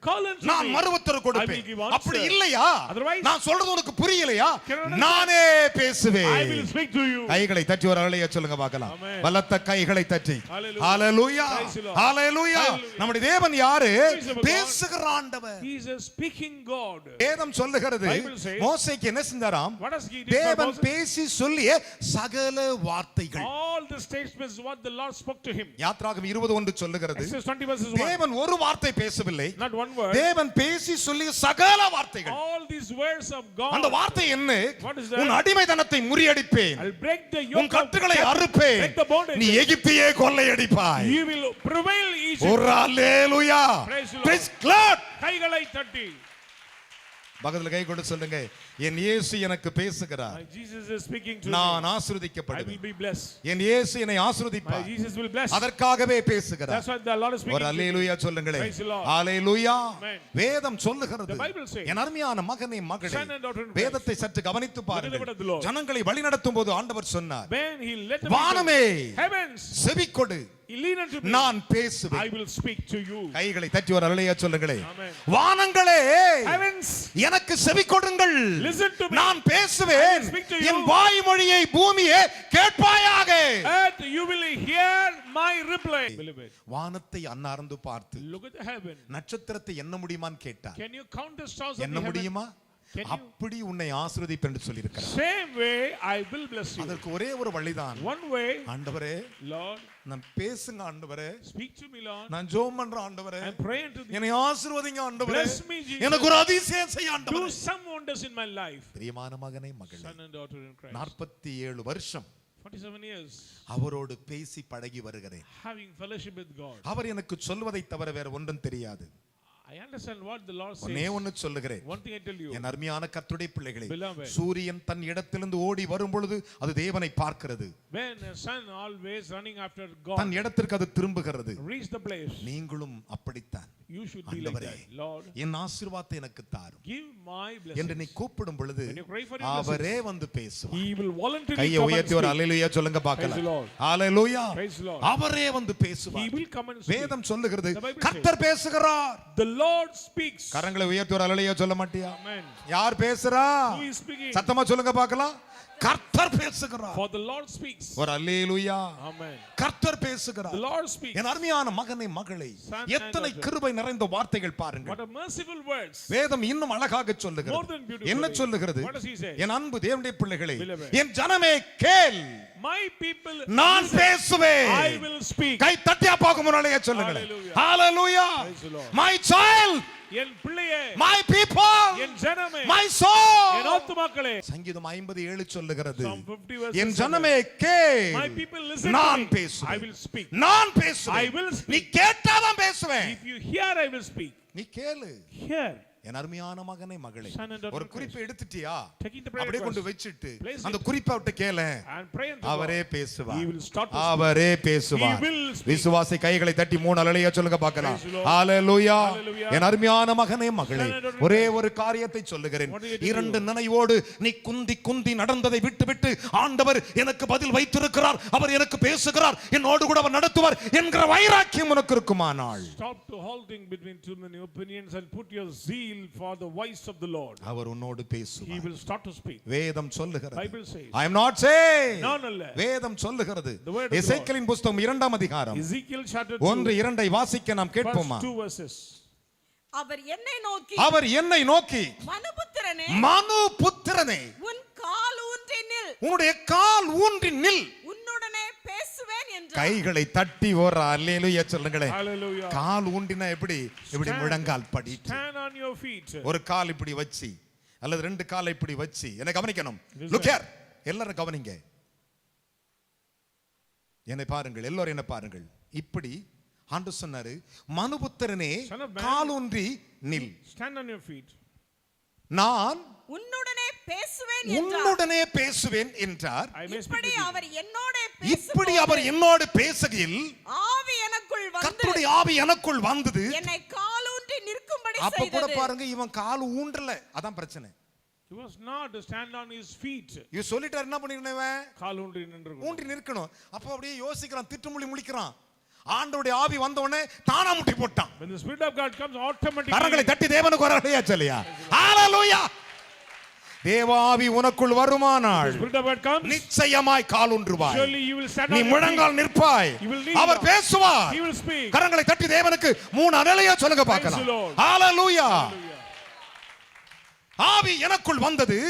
Call unto நான் me. மறு உத்தரவு I will கொடுப்பேன். give answer. அப்படி இல்லையா? Otherwise, நான் சொல்றது உனக்கு புரியலையா? Cannot understand. நானே I பேசுவேன். will speak to you. கைகளை தட்டி ஒரு அலைய சொல்லுங்க பார்க்கலாம். Amen. பலத்த கைகளை தட்டி. Hallelujah. Hallelujah. Praise the Lord. Hallelujah. Hallelujah. நம்முடைய தேவன் யாரு? is our God? பேசுகிற ஆண்டவர். He is a speaking God. வேதம் சொல்லுகிறது, Bible says, மோசேக்கு என்ன செஞ்சாராம்? What does he do for தேவன் Moses? பேசி சொல்லிய சகல வார்த்தைகள். All the statements what the Lord spoke to him. யாத்ராகமம் 20:1 சொல்லுகிறது, Exodus 20 verses 1. தேவன் ஒரு வார்த்தை பேசவில்லை, Not one word. தேவன் பேசி சொல்லிய சகல வார்த்தைகள். All these words of God. அந்த வார்த்தை என்ன? What is that? உன் அடிமைத்தனத்தை முறியடிப்பேன், I'll break the உன் yoke of கட்டுகளை break அறுப்பேன், the bondage. நீ எகிப்தியே கொள்ளையடிப்பாய். You will prevail Egypt. ஒரு அல்லேலூயா. Praise the Lord. Praise God. கைகளை தட்டி. பக்கத்துல கை கொண்டு சொல்லுங்க, என் இயேசு எனக்கு பேசுகிறார், My Jesus is speaking to நான் me. I ஆசீர்வதிக்கப்படுவேன். will be blessed. என் இயேசு என்னை My ஆசீர்வதிப்பார், Jesus will bless. அதற்காகவே பேசுகிறார். That's what the Lord is speaking ஒரு to me. அல்லேலூயா சொல்லுங்களே. Praise the Lord. Hallelujah. Amen. வேதம் சொல்லுகிறது, The Bible says, என் அருமையான மகனே மகளே, Son and daughter in Christ, வேதத்தை சற்று கவனித்து the word of the பாருங்கள். Lord. ஜனங்களை வழிநடத்தும் போது ஆண்டவர் சொன்னார், When he let the Vaaname heavens, செவிக்கொடு, lean unto me. நான் I பேசுவேன். will speak to you. கைகளை தட்டி ஒரு அல்லேலூயா சொல்லுங்களே. Amen. வானங்களே Heavens, எனக்கு செவிக்கொடுங்கள், listen to me. நான் பேசுவேன். I will speak to you. என் வாய்மொழியை பூமியே கேட்பாயாக. Earth, you will hear my reply. Beloved, வானத்தை அன்னார்ந்து பார்த்து look at the heaven. நட்சத்திரத்தை எண்ண முடியுமான்னு கேட்டார். Can you count the stars of எண்ண the heaven? முடியுமா? Can you? அப்படி உன்னை ஆசீர்வதிப்பேன் என்று சொல்லியிருக்கிறார். Same way, I will bless you. அதற்கு ஒரே ஒரு வழிதான். One way, ஆண்டவரே, Lord, நான் பேசுங்க ஆண்டவரே, speak to me, Lord. நான் ஜெபம் பண்றேன் ஆண்டவரே, I'm praying to thee. என்னை ஆசீர்வதிங்க ஆண்டவரே, Bless me, Jesus. எனக்கு ஒரு அதிசயம் செய்ய Do ஆண்டவரே. some wonders in my life. பிரியமான மகனே மகளே, Son and daughter in Christ. 47 வருஷம் 47 years அவரோடு பேசி பழகி வருகிறேன். having fellowship with God. அவர் எனக்கு சொல்வதை தவிர வேற ஒன்றும் தெரியாது. I understand what the Lord ஒன்னே says. ஒன்னு சொல்லுகிறேன், One thing I tell you. என் அருமையான கர்த்தருடைய பிள்ளைகளே, Beloved. சூரியன் தன் இடத்திலிருந்து ஓடி வரும் பொழுது அது தேவனை பார்க்கிறது, When a son always running after than God, இடத்திற்கு அது திரும்புகிறது. reach the place. நீங்களும் அப்படித்தான். You should be like ஆண்டவரே, that. Lord, என் ஆசீர்வாதத்தை எனக்கு தாரும் give my என்று நீ blessings. கூப்பிடும் பொழுது When you cry for your அவரே வந்து பேசுவார். He will voluntarily கையை come and உயர்த்தி ஒரு speak. அல்லேலூயா சொல்லுங்க பார்க்கலாம். Praise the Lord. Hallelujah. Praise the Lord. அவரே வந்து He பேசுவார். will come and speak. வேதம் சொல்லுகிறது, The Bible கர்த்தர் பேசுகிறார். The Lord speaks. கரங்களை உயர்த்தி ஒரு அல்லேலூயா சொல்ல மாட்டியா? Amen. யார் பேசுறா? Who is speaking? சத்தமா சொல்லுங்க பார்க்கலாம். கர்த்தர் பேசுகிறார். For the Lord speaks. ஒரு அல்லேலூயா. Amen. கர்த்தர் பேசுகிறார். The Lord speaks. என் அருமையான மகனே மகளே, Son and எத்தனை daughter. கிருபை நிறைந்த வார்த்தைகள் பாருங்கள். What a merciful words. வேதம் இன்னும் அழகாக More சொல்லுகிறது. than beautiful. என்ன சொல்லுகிறது? What does he say? என் அன்பு தேவனுடைய பிள்ளைகளே, Beloved. என் ஜனமே கேள், My people, நான் listen. பேசுவேன். I will speak. கை தட்டி அப்பாக்கு முன்னாலேயே சொல்லுங்கள். Hallelujah. Hallelujah. Praise the Lord. My child, என் பிள்ளையே, my people, என் ஜனமே, my soul. என் ஆத்துமாக்களே. சங்கீதம் 57 சொல்லுகிறது, Psalm 50 verses என் 7. ஜனமே கேள், My people listen நான் to me. பேசுவேன். I will speak. நான் I பேசுவேன். will speak. நீ கேட்டாதான் பேசுவேன். If you hear, I will speak. நீ கேளு. Hear. என் அருமையான மகனே மகளே, Son and daughter ஒரு of குறிப்பை எடுத்துட்டியா? Taking the prayer அப்படியே கொண்டு request. வச்சிட்டு Place அந்த it. குறிப்பை விட்டு கேள, And pray unto அவரே God. பேசுவார். He will start to அவரே பேசுவார். He will speak. விசுவாசி கைகளை தட்டி 3 அல்லேலூயா சொல்லுங்க பார்க்கலாம். Praise the Lord. Hallelujah. Hallelujah. என் அருமையான மகனே மகளே, Son and daughter of ஒரே ஒரு காரியத்தை சொல்லுகிறேன். What do you do? 2 நினைவோடு நீ குந்தி நடந்ததை விட்டு ஆண்டவர் எனக்கு பதில் வைத்திருக்கிறார், அவர் எனக்கு பேசுகிறார், என்னோடு கூட அவர் நடத்துவார் என்கிற வைராக்கியம் உனக்கு இருக்குமானால், Stop to halting between too many opinions and put your zeal for the voice of the Lord. அவர் உன்னோடு He பேசுவார். will start to speak. வேதம் சொல்லுகிறது. Bible says. I am not saying. நான் அல்ல. வேதம் சொல்லுகிறது. The word of God. எசேக்கியேலின் புத்தகம் 2ஆம் அதிகாரம் Ezekiel chapter 1, 2 2 வாசிக்க நாம் first கேட்போமா? 2 verses. அவர் என்னை நோக்கி, அவர் என்னை நோக்கி, மனுபுத்திரனே, மனுபுத்திரனே, உன் கால் ஊன்றி நில், உன்னுடைய கால் ஊன்றி நில். உன்னுடனே பேசுவேன் என்றார். கைகளை தட்டி ஒரு அல்லேலூயா சொல்லுங்களேன். Hallelujah. கால் ஊண்டினா எப்படி? இப்படி Stand. முழங்கால் படி, Stand on your feet. ஒரு கால் இப்படி வச்சு அல்லது 2 காலை இப்படி வச்சு என்னை கவனிக்கணும். லுக் ஹியர், எல்லாரும் கவனிங்க, என்னை பாருங்கள், எல்லாரும் என்ன பாருங்கள். இப்படி ஆண்டவர் சொன்னாரு, மனுபுத்திரனே Son of man. கால் ஊன்றி நில், Stand on your feet. நான் உன்னுடனே பேசுவேன் என்றார். உன்னுடனே பேசுவேன் என்றார். I may speak இப்படி with you. அவர் என்னோட இப்படி அவர் என்னோடு பேசுகையில் ஆவி எனக்குள் வந்து கர்த்தருடைய ஆவி எனக்குள் வந்தது. என்னை காலூன்றி நிற்கும்படி அப்ப கூட செய்தது. பாருங்க, இவன் கால் ஊன்றல, அதான் பிரச்சனை. He was not to stand on his feet. இவ சொல்லிட்டார், என்ன பண்ணிருந்தவன்? கால் ஊன்றி நின்று ஊன்றி நிற்கணும். அப்ப அப்படியே யோசிக்கிறான், திட்டுமுழி முழிக்கிறான். ஆண்டவருடைய ஆவி வந்த உடனே தானா முட்டி போட்டான். When the Spirit of God comes, automatically. கரங்களை தட்டி தேவனுக்கு ஒரு அல்லேலூயா சொல்லியா. ஹalleluya. தேவாவி உனக்குள் வருமானால் Spirit of God comes. நிச்சயமாய் கால் ஊன்றுவாய். Surely you will stand நீ on your முழங்கால் feet. நிற்பாய். You will kneel our down. பேசுவார். He will speak. கரங்களை தட்டி தேவனுக்கு 3 அல்லேலூயா சொல்லுங்க பார்க்கலாம். Praise the Lord. Hallelujah. Hallelujah. ஆவி எனக்குள் வந்தது,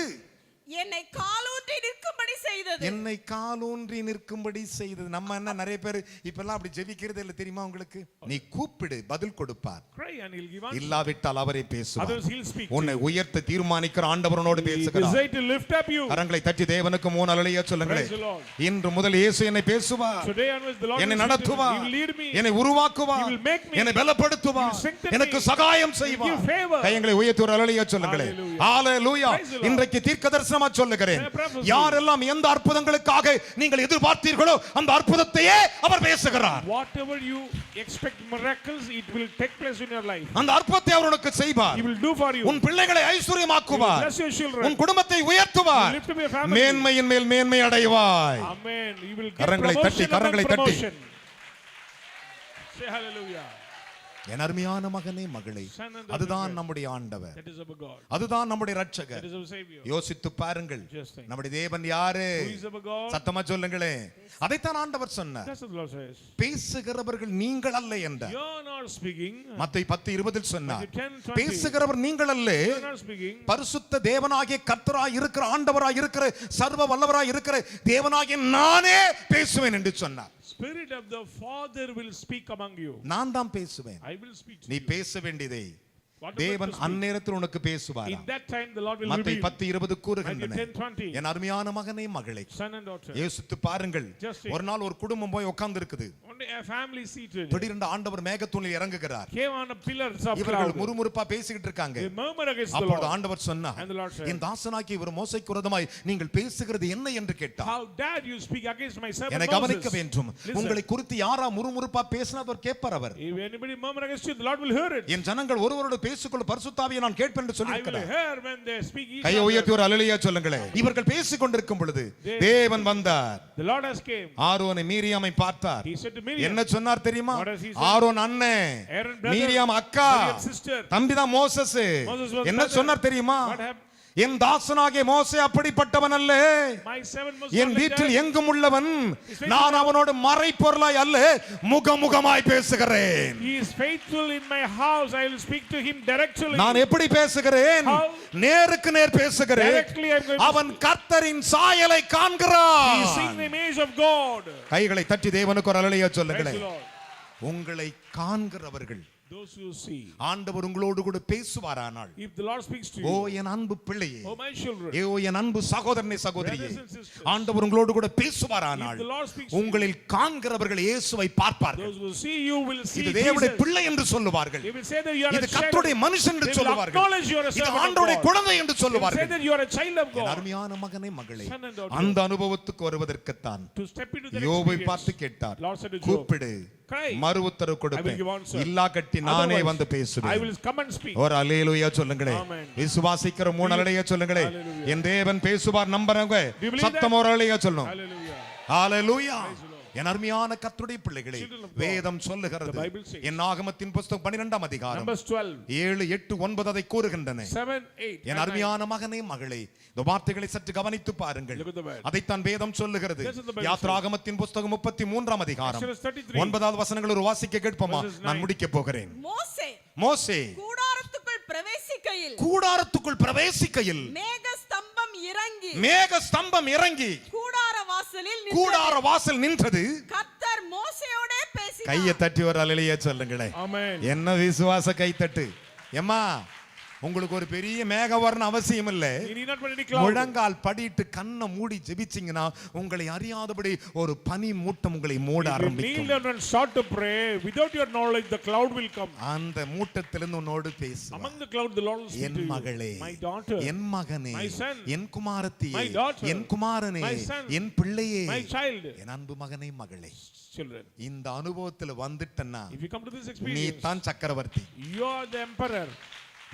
என்னை காலூன்றி நிற்கும்படி செய்தது. என்னை காலூன்றி நிற்கும்படி செய்தது. நம்ம என்ன நிறைய பேர் இப்பெல்லாம் அப்படி ஜெபிக்கிறது இல்ல, தெரியுமா உங்களுக்கு? நீ கூப்பிடு, பதில் கொடுப்பார். Cry and he'll give answer. இல்லாவிட்டால் அவரே பேசுவார். Others he'll speak. உன்னை உயர்த்த தீர்மானிக்கிற ஆண்டவரோடு He பேசுகிறார். desires to lift up you. கரங்களை தட்டி தேவனுக்கு 3 அல்லேலூயா சொல்லுங்களே. Praise the Lord. இன்று முதல் இயேசு என்னை பேசுவார், Today onwards the Lord என்னை will speak to me. நடத்துவார், He will lead me. என்னை உருவாக்குவார், He will make me. என்னை பலப்படுத்துவார், He will strengthen எனக்கு me. சகாயம் He will செய்வார். give favor. கைகளை உயர்த்தி ஒரு அல்லேலூயா சொல்லுங்களே. Hallelujah. Hallelujah. Praise the Lord. இன்றைக்கு தீர்க்கதரிசனமா சொல்லுகிறேன், Say a prophecy. யாரெல்லாம் எந்த அற்புதங்களுக்காக நீங்கள் எதிர்பார்த்தீர்களோ அந்த அற்புதத்தையே அவர் பேசுகிறார். Whatever you expect miracles, it will take place in your life. அந்த அற்புதத்தை அவர் உனக்கு செய்வார். He will do for you. உன் பிள்ளைகளை ஐஸ்வரியமாக்குவார், He will bless your children. உன் குடும்பத்தை உயர்த்துவார், He will lift up your family. மேன்மையின் மேல் மேன்மை அடைவாய். Amen. You will get கரங்களை தட்டி, promotion upon கரங்களை தட்டி. promotion. Say hallelujah. என் அருமையான மகனே மகளே, Son and daughter அதுதான் of God. நம்முடைய ஆண்டவர், That is our God. அதுதான் நம்முடைய இரட்சகர். That is our Savior. யோசித்து பாருங்கள், Just think. நம்முடைய தேவன் யாரு? Who is our God? சத்தமா சொல்லுங்களே. அதைத்தான் ஆண்டவர் சொன்னார், That's what the Lord says. பேசுகிறவர்கள் நீங்கள் அல்ல என்றார். You're not speaking. மத்தேயு 10:20 சொன்னார், Matthew 10:20. பேசுகிறவர் நீங்கள் அல்ல, You're not speaking. பரிசுத்த தேவனாகிய கர்த்தராய் இருக்கிற ஆண்டவராய் இருக்கிற சர்வ வல்லவராய் இருக்கிற தேவனாகிய நானே பேசுவேன் என்று சொன்னார். Spirit of the Father will speak among you. நான் தான் பேசுவேன். I will speak to நீ you. பேச வேண்டியதை Whatever தேவன் to speak. அந்நேரத்தில் உனக்கு பேசுவார். In that time the Lord will மத்தேயு reveal. 10:20 கூறுகின்றன, Matthew 10:20. என் அருமையான மகனே மகளே, Son and daughter. யோசித்து பாருங்கள். Just think. ஒரு நாள் ஒரு குடும்பம் போய் உட்கார்ந்து இருக்குது. Only a family seated. திடீரென்று ஆண்டவர் மேகத்தூணில் இறங்குகிறார். Came on a pillars of இவர்கள் cloud. முறுமுறுப்பா பேசிக்கிட்டு இருக்காங்க. They murmur against the அப்பொழுது Lord. ஆண்டவர் சொன்னார், And the Lord said, என் தாசனாகிய இவர் மோசேக்கு விரோதமாய் நீங்கள் பேசுகிறது என்ன என்று கேட்டார். How dare you speak against my servant என்னை கவனிக்க Moses? வேண்டும். Listen. உங்களை குறித்து யாரா முறுமுறுப்பா பேசினா அவர் கேட்பார். அவர், If anybody murmur against you, the Lord will hear it. என் ஜனங்கள் ஒருவரோடு பேசிக்கொள்ள பரிசுத்த ஆவியை நான் கேட்பேன் என்று I will சொல்லியிருக்கிறார். hear when they speak each கையை உயர்த்தி other. ஒரு அல்லேலூயா சொல்லுங்களே. இவர்கள் பேசிக் கொண்டிருக்கும் பொழுது தேவன் வந்தார். The Lord has came. ஆரோனை மீரியாமை பார்த்தார். He said to Miriam. என்ன சொன்னார் தெரியுமா? What has he said? Aaron அண்ணன், Aaron brother, மீரியாம் அக்கா, Miriam sister. தம்பிதான் மோசஸ். Moses was என்ன brother. சொன்னார் தெரியுமா? What happened? என் தாசனாகிய மோசே அப்படிப்பட்டவன் அல்ல, My servant Moses N not like வீட்டில் that. எங்கும் உள்ளவன், நான் அவனோடு மறைப்பொருளாய் அல்ல முகமுகமாய் பேசுகிறேன். He is faithful in my house. I will speak to him directly. நான் எப்படி பேசுகிறேன்? How? நேருக்கு நேர் பேசுகிறேன். Directly I'm going to அவன் கர்த்தரின் சாயலை காண்கிறான். He is seeing the image of God. கைகளை தட்டி தேவனுக்கு ஒரு அல்லேலூயா Praise சொல்லுங்களேன். the Lord. உங்களை காண்கிறவர்கள் those who see. ஆண்டவர் உங்களோடு கூட பேசுவாரானால், If the Lord speaks to O you, என் அன்பு பிள்ளையே, oh my children, ஓ என் அன்பு சகோதரனே சகோதரியே, brothers and sisters, ஆண்டவர் உங்களோடு கூட if பேசுவாரானால், the Lord speaks to you, உங்களில் காண்கிறவர்கள் இயேசுவை பார்ப்பார்கள். those who see you will see இது தேவனுடைய Jesus. பிள்ளை என்று சொல்லுவார்கள். They will say that you are இது a child. கர்த்தருடைய மனுஷன் என்று They will சொல்லுவார்கள். acknowledge you are a இது servant of ஆண்டவருடைய God. குழந்தை என்று They will say சொல்லுவார்கள். that you are a child of N God. அருமையான மகனே மகளே, Son and daughter. அந்த அனுபவத்துக்கு வருவதற்குத்தான் To step into that யோபை experience, பார்த்து கேட்டார், Lord said to Job, கூப்பிடு, cry, மறு உத்தரவு I will கொடுப்பேன், give answer. இல்லா கட்டி நானே Otherwise, வந்து I பேசுவேன். will come and speak. ஒரு அல்லேலூயா சொல்லுங்களே. Amen. விசுவாசிக்கிற மூணு அல்லேலூயா சொல்லுங்களே. Hallelujah. என் தேவன் பேசுவார் நம்புறவங்க Do you believe சத்தம் ஒரு அல்லேலூயா சொல்லணும். Hallelujah. ஹalleluya. என் அருமையான கர்த்தருடைய பிள்ளைகளே, Children of God. வேதம் சொல்லுகிறது, The Bible says. என் ஆகமத்தின் புத்தகம் 12ஆம் அதிகாரம் Numbers 12, 7, 8, 9 அதை கூறுகின்றன. 7, 8, என் and 9. அருமையான மகனே மகளே, இந்த வார்த்தைகளை சற்று கவனித்து பாருங்கள். Look at the word. அதைத்தான் வேதம் சொல்லுகிறது. This is the Bible யாத்ராகமத்தின் புத்தகம் 33ஆம் அதிகாரம் Exodus 33. 9வது வசனங்கள் ஒரு வாசிக்க கேட்போமா? Verses 9. நான் முடிக்க போகிறேன். மோசே மோசே கூடாரத்துக்குள் பிரவேசிக்கையில் கூடாரத்துக்குள் பிரவேசிக்கையில் மேக ஸ்தம்பம் இறங்கி மேக ஸ்தம்பம் இறங்கி கூடார வாசலில் நின்றது. கூடார வாசல் நின்றது. கர்த்தர் மோசேயோட பேசினார். கையை தட்டி ஒரு அல்லேலூயா சொல்லுங்களேன். Amen. என்ன விசுவாச கைத்தட்டு. எம்மா, உங்களுக்கு ஒரு பெரிய மேகவர்ண அவசியம் இல்லை. You need not put any cloud. முழங்கால் படிட்டு கண்ணை மூடி ஜெபிச்சீங்கன்னா உங்களை அறியாதபடி ஒரு பனி மூட்டம் உங்களை மூட If you kneel ஆரம்பிக்கும். down and start to pray, without your knowledge, the cloud will come. அந்த மூட்டத்திலிருந்து உன்னோடு பேசுவார். Among the cloud, the Lord will speak N to you. மகளே, My daughter, என் மகனே, my son, N குமாரத்தியே, my daughter, என் குமாரனே, my son, என் பிள்ளையே, my child, என் அன்பு மகனே மகளே, children. இந்த அனுபவத்துல வந்துட்டன்னா If you come to this நீ experience, தான் சக்கரவர்த்தி, you are the emperor.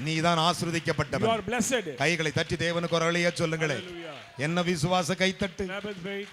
நீ தான் You ஆசீர்வதிக்கப்பட்டவன். are blessed. கைகளை தட்டி தேவனுக்கு ஒரு அழையா சொல்லுங்களே. Hallelujah. என்ன விசுவாச கைத்தட்டு. Clap and wait.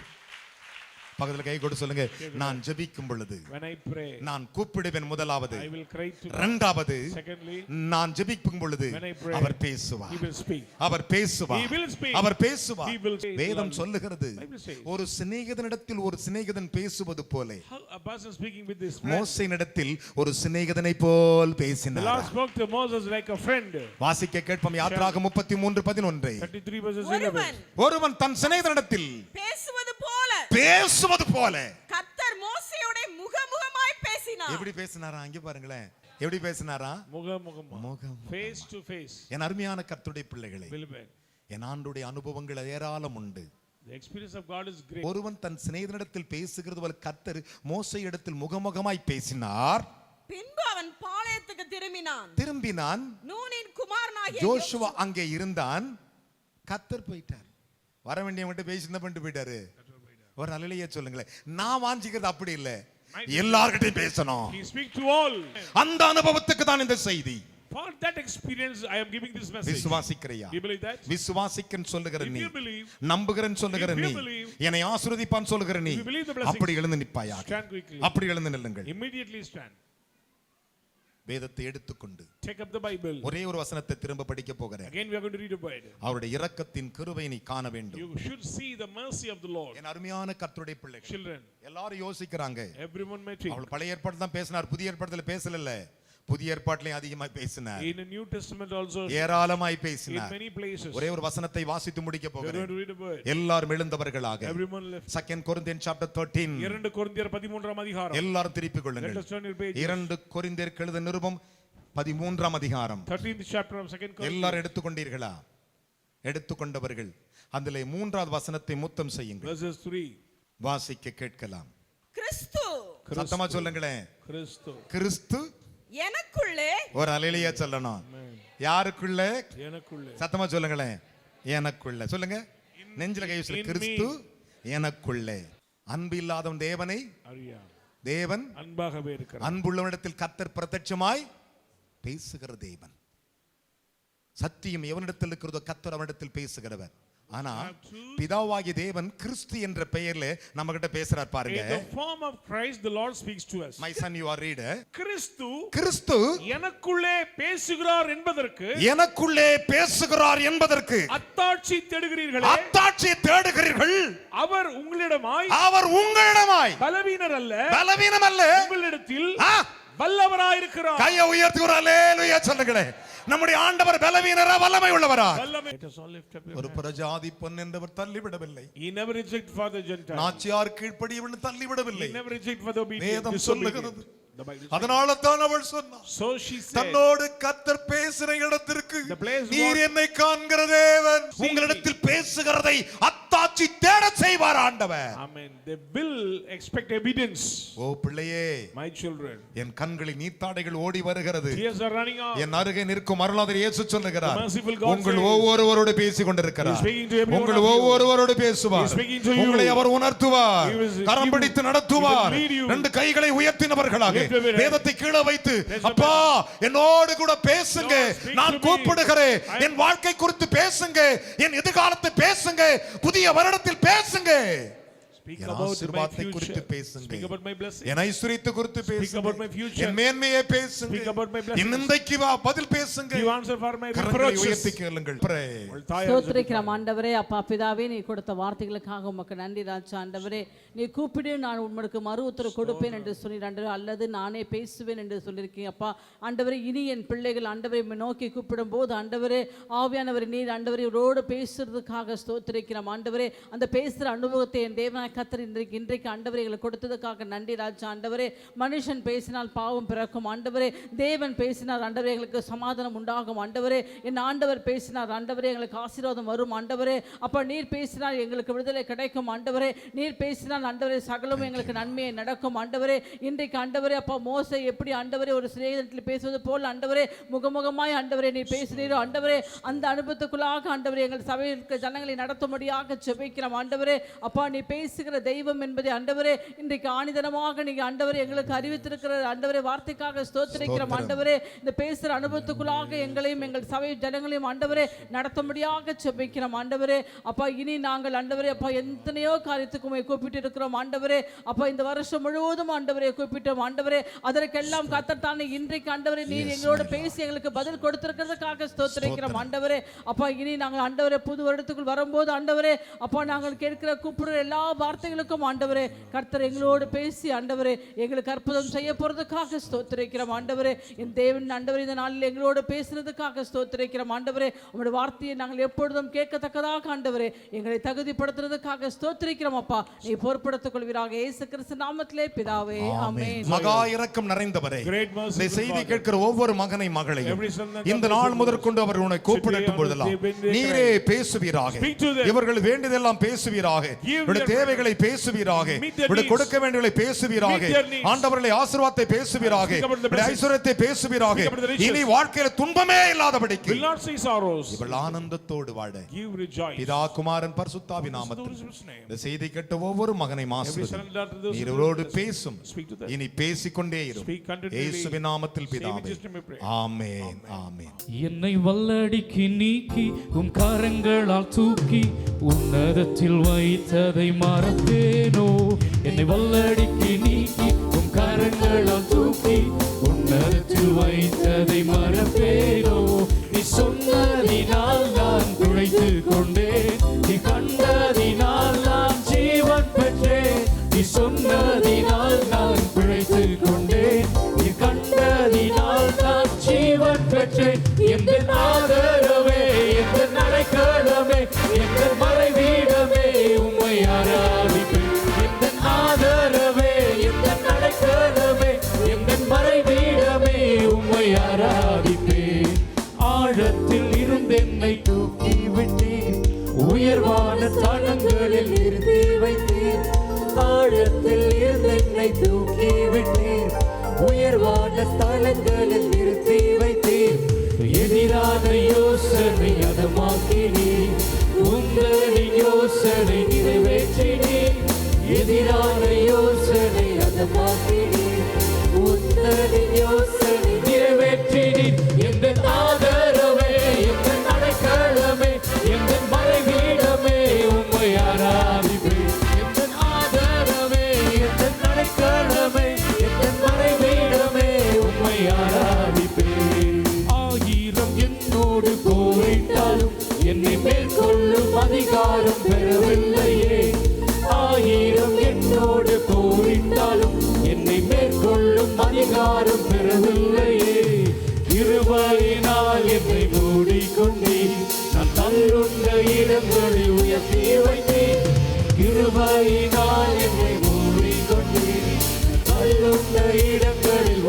பக்கத்துல கை கொடு சொல்லுங்க. நான் ஜெபிக்கும் பொழுது When I pray, நான் கூப்பிடுவேன் முதலாவது. I will cry to God. இரண்டாவது, Secondly, நான் ஜெபிக்கும் பொழுது when I pray, அவர் பேசுவார். He will speak. அவர் பேசுவார். He will speak. அவர் பேசுவார். He will say. வேதம் சொல்லுகிறது, Bible says. ஒரு சிநேகிதனிடத்தில் ஒரு சிநேகிதன் பேசுவது போல How a person speaking with this friend. மோசேயினிடத்தில் ஒரு சிநேகிதனை போல் The பேசினார். Lord spoke to Moses like a friend. வாசிக்க கேட்போம். யாத்ராகமம் 33:11. 33 verses 11. ஒருவன் ஒருவன் தன் சிநேகிதனிடத்தில் பேசுவது போல பேசுவது போல. கர்த்தர் மோசேயோட முகமுகமாய் பேசினார். எப்படி பேசினாரா? அங்க பாருங்களேன், எப்படி பேசினாரா? முகமுகமா. முகம். Face to face. என் அருமையான கர்த்தருடைய பிள்ளைகளே, Beloved, என் ஆண்டுடைய அனுபவங்கள் ஏராளம் உண்டு. the experience of God is great. ஒருவன் தன் சிநேகிதனிடத்தில் பேசுகிறது போல கர்த்தர் மோசேயிடத்தில் முகமுகமாய் பேசினார். பின்பு அவன் பாளையத்துக்கு திரும்பினான். நூனின் குமாரனாகிய ஜோஷுவா அங்கே இருந்தான். கர்த்தர் போயிட்டார். வர வேண்டியவங்கிட்ட பேசி என்ன பண்ணிட்டு போயிட்டாரு? ஒரு அல்லேலூயா சொல்லுங்களேன். நான் வாஞ்சிக்கிறது அப்படி இல்லை, எல்லார்கிட்டையும் பேசணும். He speak to all. அந்த அனுபவத்துக்கு தான் இந்த செய்தி. For that experience, I am giving this message. விசுவாசிக்கிறையா? Do you believe that? விசுவாசிக்கன்னு சொல்லுகிற If நீ, you believe, நம்புகிறேன்னு சொல்லுகிற if you நீ, believe, என்னை ஆசீர்வதிப்பான்னு சொல்லுகிற நீ, if you believe the blessing, அப்படி எழுந்து நிப்பாயாக. stand quickly. அப்படி எழுந்து நில்லுங்கள். Immediately stand. வேதத்தை எடுத்துக்கொண்டு Take up the Bible. ஒரே ஒரு வசனத்தை திரும்ப படிக்க போகிறேன். Again, we are going to read a word. அவருடைய இரக்கத்தின் கிருபையை நீ காண வேண்டும். You should see the mercy of the Lord. என் அருமையான கர்த்தருடைய பிள்ளைகள் Children, எல்லாரும் யோசிக்கிறாங்க, everyone may think. அவள் பழைய ஏற்பாட்டில் தான் பேசினார், புதிய ஏற்பாட்டில் பேசல. புதிய ஏற்பாட்டிலையும் அதிகமாய் பேசினார், In the New Testament also, ஏராளமாய் in பேசினார். many places. ஒரே ஒரு வசனத்தை வாசித்து முடிக்க We are going போகிறேன். to read a word. எல்லாரும் எழுந்தவர்களாக Everyone left. 2 Corinthians chapter 13 2 கொரிந்தியர் 13ஆம் அதிகாரம். எல்லாரும் திருப்பிக் Let கொள்ளுங்கள். us turn your page. 2 கொரிந்தியருக்கு எழுதின நிருபம் 13ஆம் அதிகாரம். 13th chapter of 2 Corinthians. எல்லாரும் எடுத்துக்கொண்டீர்களா? எடுத்துக்கொண்டவர்கள் அதிலே 3வது வசனத்தை முத்தம் செய்யுங்கள். Verses 3. வாசிக்க கேட்கலாம். கிறிஸ்து சத்தமா சொல்லுங்களேன். கிறிஸ்து. கிறிஸ்து எனக்குள்ளே ஒரு அல்லேலூயா சொல்லணும். யாருக்குள்ள? எனக்குள்ளே. சத்தமா சொல்லுங்களேன். எனக்குள்ள சொல்லுங்க. நெஞ்சில கை வச்சு, in கிறிஸ்து எனக்குள்ளே. அன்பு இல்லாதவன் தேவனை, அறியா. தேவன் அன்பாகவே இருக்கிறார். அன்புள்ளவனிடத்தில் கர்த்தர் பிரத்யட்சமாய் பேசுகிற தேவன். சத்தியம் எவனிடத்தில் இருக்கிறதோ கர்த்தர் அவனிடத்தில் பேசுகிறவர். ஆனா பிதாவாகிய தேவன் கிறிஸ்து என்ற பெயர்ல நம்ம கிட்ட பேசுறார் பாருங்க. In the form of Christ, the Lord speaks to us. My son, you are reader. கிறிஸ்து எனக்குள்ளே பேசுகிறார் என்பதற்கு, எனக்குள்ளே பேசுகிறார் என்பதற்கு அத்தாட்சி தேடுகிறீர்களே, அத்தாட்சியை தேடுகிறீர்கள். அவர் உங்களிடமாய், அவர் உங்களிடமாய் பலவீனர் அல்ல, பலவீனம் அல்ல, உங்களிடத்தில் வல்லவராயிருக்கிறார். கையை உயர்த்தி ஒரு அல்லேலூயா சொல்லுங்களேன். நம்முடைய ஆண்டவர் பலவீனரா வல்லமை உள்ளவரா? Let us all lift up your ஒரு பிரஜாதி பொன் என்றவர் தள்ளிவிடவில்லை. He never reject for the Gentiles. Nachiyar கீழ்ப்படியவன் தள்ளிவிடவில்லை. He never reject for the obedient. வேதம் சொல்லுகிறது, The Bible says. அதனால தான் அவள் சொன்னாள், So she said, தன்னோடு கர்த்தர் பேசுகிற இடத்திற்கு The place நீர் what- என்னை காண்கிற தேவன், உங்களிடத்தில் பேசுகிறதை அத்தாட்சி தேட செய்வார் ஆண்டவர். Amen. They will expect evidence. ஓ பிள்ளையே, My children, என் கண்களில் நீர்த்தாடைகள் ஓடி வருகிறது. tears are running out. என் அருகே நிற்கும் அருளாளர் இயேசு சொல்லுகிறார், The merciful God உங்கள் says, ஒவ்வொருவரோடு பேசிக் கொண்டிருக்கிறார். He is speaking to every one உங்கள் of you. ஒவ்வொருவரோடு பேசுவார். He is speaking to you. உங்களை அவர் உணர்த்துவார், He will- கரம் பிடித்து நடத்துவார். He will lead you. ரெண்டு கைகளை உயர்த்தினவர்களாக Lift up your hand. வேதத்தை கீழே வைத்து, Lift up அப்பா என்னோடு கூட பேசுங்க, Lord, speak நான் to me. கூப்பிடுகிறேன், I- என் வாழ்க்கை குறித்து பேசுங்க, என் எதிர்காலத்தை பேசுங்க, புதிய வருடத்தில் பேசுங்க, Speak என் about my ஆசீர்வாதத்தை குறித்து future. பேசுங்க, Speak about my blessing. என் ஐஸ்வரியத்தை குறித்து Speak about my பேசுங்க, future. என் மேன்மையை பேசுங்க, Speak about my blessings. என் நிந்தைக்கு பதில் பேசுங்க. Give answer for my கரங்களை reproaches. உயர்த்தி கேளுங்கள். Pray. உங்கள் தாயார் ஸ்தோத்திரிக்கிறோம் ஆண்டவரே. அப்பா பிதாவே, நீ கொடுத்த வார்த்தைகளுக்காக உமக்கு நன்றி ராஜா. ஆண்டவரே, நீ கூப்பிடு, நான் உமக்கு மறு உத்தரவு கொடுப்பேன் என்று சொன்னீர் ஆண்டவரே, அல்லது நானே பேசுவேன் என்று சொல்லியிருக்கீங்க அப்பா. ஆண்டவரே, இனி என் பிள்ளைகள் ஆண்டவரை நோக்கி கூப்பிடும் போது ஆண்டவரே, ஆவியானவர் நீர் ஆண்டவரே இவரோடு பேசுறதுக்காக ஸ்தோத்திரிக்கிறோம் ஆண்டவரே. அந்த பேசுகிற அனுபவத்தை என் தேவனாய் கர்த்தர் இன்றைக்கு ஆண்டவரே எங்களுக்கு கொடுத்ததுக்காக நன்றி ராஜா. ஆண்டவரே, மனுஷன் பேசினால் பாவம் பிறக்கும் ஆண்டவரே, தேவன் பேசினார் ஆண்டவரே எங்களுக்கு சமாதானம் உண்டாகும் ஆண்டவரே. என் ஆண்டவர் பேசினார் ஆண்டவரே எங்களுக்கு ஆசீர்வாதம் வரும் ஆண்டவரே. அப்பா நீர் பேசினால் எங்களுக்கு விடுதலை கிடைக்கும் ஆண்டவரே. நீர் பேசினால் ஆண்டவரே சகலம் எங்களுக்கு நன்மையை நடக்கும் ஆண்டவரே. இன்றைக்கு ஆண்டவரே அப்பா மோசே எப்படி ஆண்டவரே ஒரு சிநேகிதத்தில் பேசுவது போல் ஆண்டவரே முகமுகமாய் ஆண்டவரே நீ பேசுகிறீரோ ஆண்டவரே, அந்த அனுபவத்துக்குள்ளாக ஆண்டவரே எங்கள் சபையில் ஜனங்களை நடத்தும்படியாக ஜெபிக்கிறோம் ஆண்டவரே. அப்பா நீ பேசுகிற தெய்வம் என்பதை ஆண்டவரே இன்றைக்கு ஆணிதனமாக நீங்க ஆண்டவரே எங்களுக்கு அறிவித்திருக்கிற ஆண்டவரே வார்த்தைக்காக ஸ்தோத்திரிக்கிறோம் ஆண்டவரே. இந்த பேசுகிற அனுபவத்துக்குள்ளாக எங்களையும் எங்கள் சபை ஜனங்களையும் ஆண்டவரே நடத்தும்படியாக ஜெபிக்கிறோம் ஆண்டவரே. அப்பா இனி நாங்கள் ஆண்டவரே அப்பா எத்தனையோ காரியத்துக்கு கூப்பிட்டு இருக்கிறோம் ஆண்டவரே. அப்பா இந்த வருஷம் முழுவதும் ஆண்டவரே கூப்பிட்டோம் ஆண்டவரே. அதற்கெல்லாம் கர்த்தர் இன்றைக்கு ஆண்டவரே நீர் எங்களோட பேசி எங்களுக்கு பதில் கொடுத்திருக்கிறதுக்காக ஸ்தோத்திரிக்கிறோம் ஆண்டவரே. அப்பா இனி நாங்கள் ஆண்டவரே புது வருடத்துக்குள் வரும்போது ஆண்டவரே அப்பா நாங்கள் கேட்கிற கூப்பிடுற எல்லா வார்த்தைகளுக்கும் ஆண்டவரே கர்த்தர் எங்களோடு பேசி ஆண்டவரே எங்களுக்கு அற்புதம் செய்ய போறதுக்காக ஸ்தோத்திரிக்கிறோம் ஆண்டவரே. என் தேவன் ஆண்டவரே இந்த நாளில் எங்களோடு பேசுறதுக்காக ஸ்தோத்திரிக்கிறோம் ஆண்டவரே. உங்களுடைய வார்த்தையை நாங்கள் எப்பொழுதும் கேட்கத்தக்கதாக ஆண்டவரே எங்களை தகுதிப்படுத்துறதுக்காக ஸ்தோத்திரிக்கிறோம் அப்பா. நீ பொறுப்படுத்திக் கொள்வீராக இயேசு கிறிஸ்து நாமத்திலே பிதாவே ஆமென். மகா இரக்கம் நிறைந்தவரே, Great mercy, இந்த செய்தி Father. கேட்கிற ஒவ்வொரு மகனை மகளையும் Every son that இந்த comes நாள் to முதற்கொண்டு அவர் உன்னை கூப்பிடட்டும் பொழுதெல்லாம் நீரே பேசுவீராக, Speak to them. இவர்கள் வேண்டியதெல்லாம் பேசுவீராக, Give இவருடைய their தேவைகளை பேசுவீராக, Meet their இவருடைய needs. கொடுக்க வேண்டியவர்களை பேசுவீராக, Meet their needs. ஆண்டவர்களை ஆசீர்வாதத்தை பேசுவீராக, Speak about the இவருடைய blessings. ஐஸ்வரியத்தை பேசுவீராக, Speak about the riches. இனி வாழ்க்கையில துன்பமே இல்லாதபடிக்கு Will not see sorrows. இவள் ஆனந்தத்தோடு வாழ Give rejoice. பிதா குமாரன் பரிசுத்தாவி நாமத்தில் இந்த செய்தி கேட்ட ஒவ்வொரு மகனை நீரோடு பேசும், Speak to them. இனி பேசிக்கொண்டே இரும். Speak continually. இயேசுவின் நாமத்தில் Save in பிதாவே Jesus' name we pray. ஆமென் ஆமென். என்னை வல்லடிக்கு நீக்கி உம் கரங்களால் தூக்கி உன்னதத்தில் வைத்ததை மறப்பேனோ. என்னை வல்லடிக்கு நீக்கி உம் கரங்களால் தூக்கி உன்னதத்தில் வைத்ததை மறப்பேனோ. நீ சொன்னதினால் நான் பிழைத்துக் கொண்டேன், நீ கண்டதினால் நான் ஜீவன் பெற்றேன். நீ சொன்னதினால் நான் பிழைத்துக் கொண்டேன், நீ கண்டதினால் நான் ஜீவன் பெற்றேன். எந்த ஆதரவே, எந்த நடைக்கலமே, எந்த மறைவீடமே உம்மை ஆராதிப்பேன். எந்த ஆதரவே, எந்த நடைக்கலமே, எந்த மறைவீடமே உம்மை ஆராதிப்பேன். ஆழத்தில் இருந்தென்னை தூக்கி விட்டீர், உயர்வான தளங்களில் நிறுத்தி வைத்தீர். ஆழத்தில் இருந்தென்னை தூக்கி விட்டீர், உயர்வான ஸ்தலங்களில் நிறுத்தி வைத்தீர். எதிரான யோசனை அதமாக்கினீர், உங்களின் யோசனை நிறைவேற்றினீர். எதிரான யோசனை அதமாக்கினீர், உங்களின் யோசனை நிறைவேற்றினீர். எந்த ஆதரவே, எந்த நடைக்கலமே, எந்த மறைவீடமே உம்மை ஆராதிப்பேன். எந்த ஆதரவே, எந்த நடைக்கலமே, எந்த மறைவீடமே உம்மை ஆராதிப்பேன். ஆயிரம் என்னோடு போரிட்டாலும் என்னை மேற்கொள்ளும் அதிகாரம் பெறவில்லையே. ஆயிரம் என்னோடு போரிட்டாலும் என்னை மேற்கொள்ளும் அதிகாரம் பெறவில்லையே. கிருபையினால் என்னை மூடிக்கொண்டீர், நான் தள்ளுண்ட இடங்களில் உயர்த்தி வைத்தீர். கிருபையினால் என்னை மூடிக்கொண்டீர், தள்ளுண்ட இடங்களில்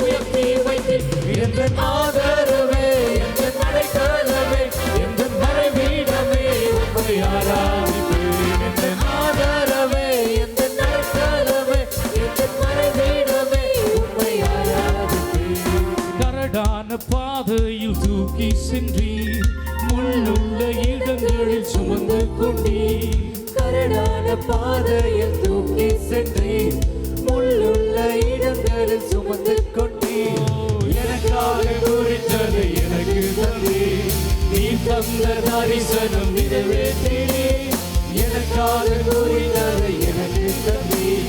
சுமந்து கொண்டீர். கரடான பாதையில் தூக்கி சென்றீர், முள்ளுள்ள இடங்களில் சுமந்து கொண்டீர். எனக்காக குறித்ததை எனக்கு தந்தீர். நீ தந்த தரிசனம் நிறைவேற்றினீர். எனக்காக குறித்ததை எனக்கு தந்தீர்.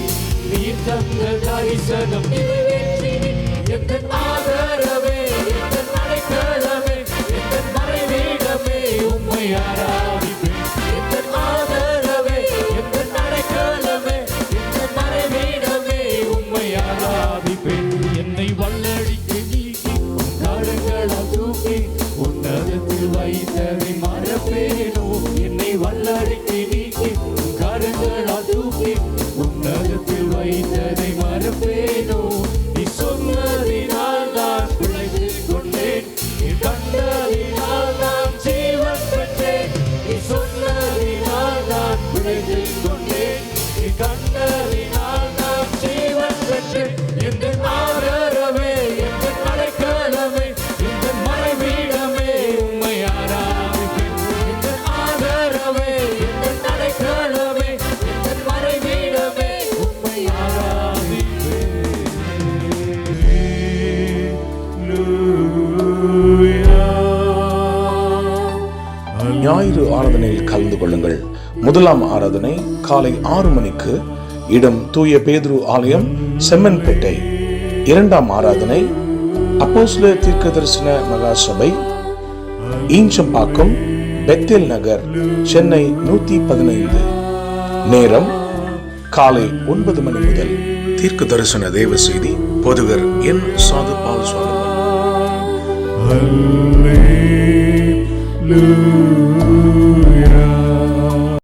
நீ தந்த தரிசனம் நிறைவேற்றினீர். எந்தன் ஆதரவே, எந்தன் அடைக்கலமே, எந்தன் மறைவீடமே, உம்மை ஆராதிப்பேன். எந்தன் ஆதரவே, எந்தன் அடைக்கலமே, எந்தன் மறைவீடமே, உம்மை ஆராதிப்பேன். என்னை வல்லடிக்கு நீக்கி உன் கரங்களால் தூக்கி உன்னதத்தில் வைத்ததை மறப்பேனோ. என்னை வல்லடிக்கு நீக்கி உன் கரங்களால் தூக்கி உன்னதத்தில் வைத்ததை மறப்பேனோ. நீ சொன்னதினால் நான் பிழைத்துக் கொண்டேன், நீ கண்டதினால் நான் ஜீவன் பெற்றேன். நீ சொன்னதினால் நான் பிழைத்துக் கொண்டேன், நீ கண்டதினால் நான் ஜீவன் பெற்றேன். எந்த ஆதரவே, எந்த அடைக்கலமே, எந்த மறைவீடமே, உம்மை ஆராதிப்பேன். எந்த ஆதரவே, எந்த அடைக்கலமே, எந்த மறைவீடமே, உம்மை ஞாயிறு ஆராதனையில் கலந்து கொள்ளுங்கள். முதலாம் ஆராதனை காலை 6 மணிக்கு, இடம் தூய பேதுரு ஆலயம், செம்மன்பேட்டை. இரண்டாம் ஆராதனை அப்போஸ்தலர் தீர்க்கதரிசன மகா சபை, ஈஞ்சம்பாக்கம், பெத்தேல் நகர், சென்னை 115. நேரம் காலை 9 மணி முதல். தீர்க்க தரிசன தேவ செய்தி போதகர் என் சாது பால் சுவாமி.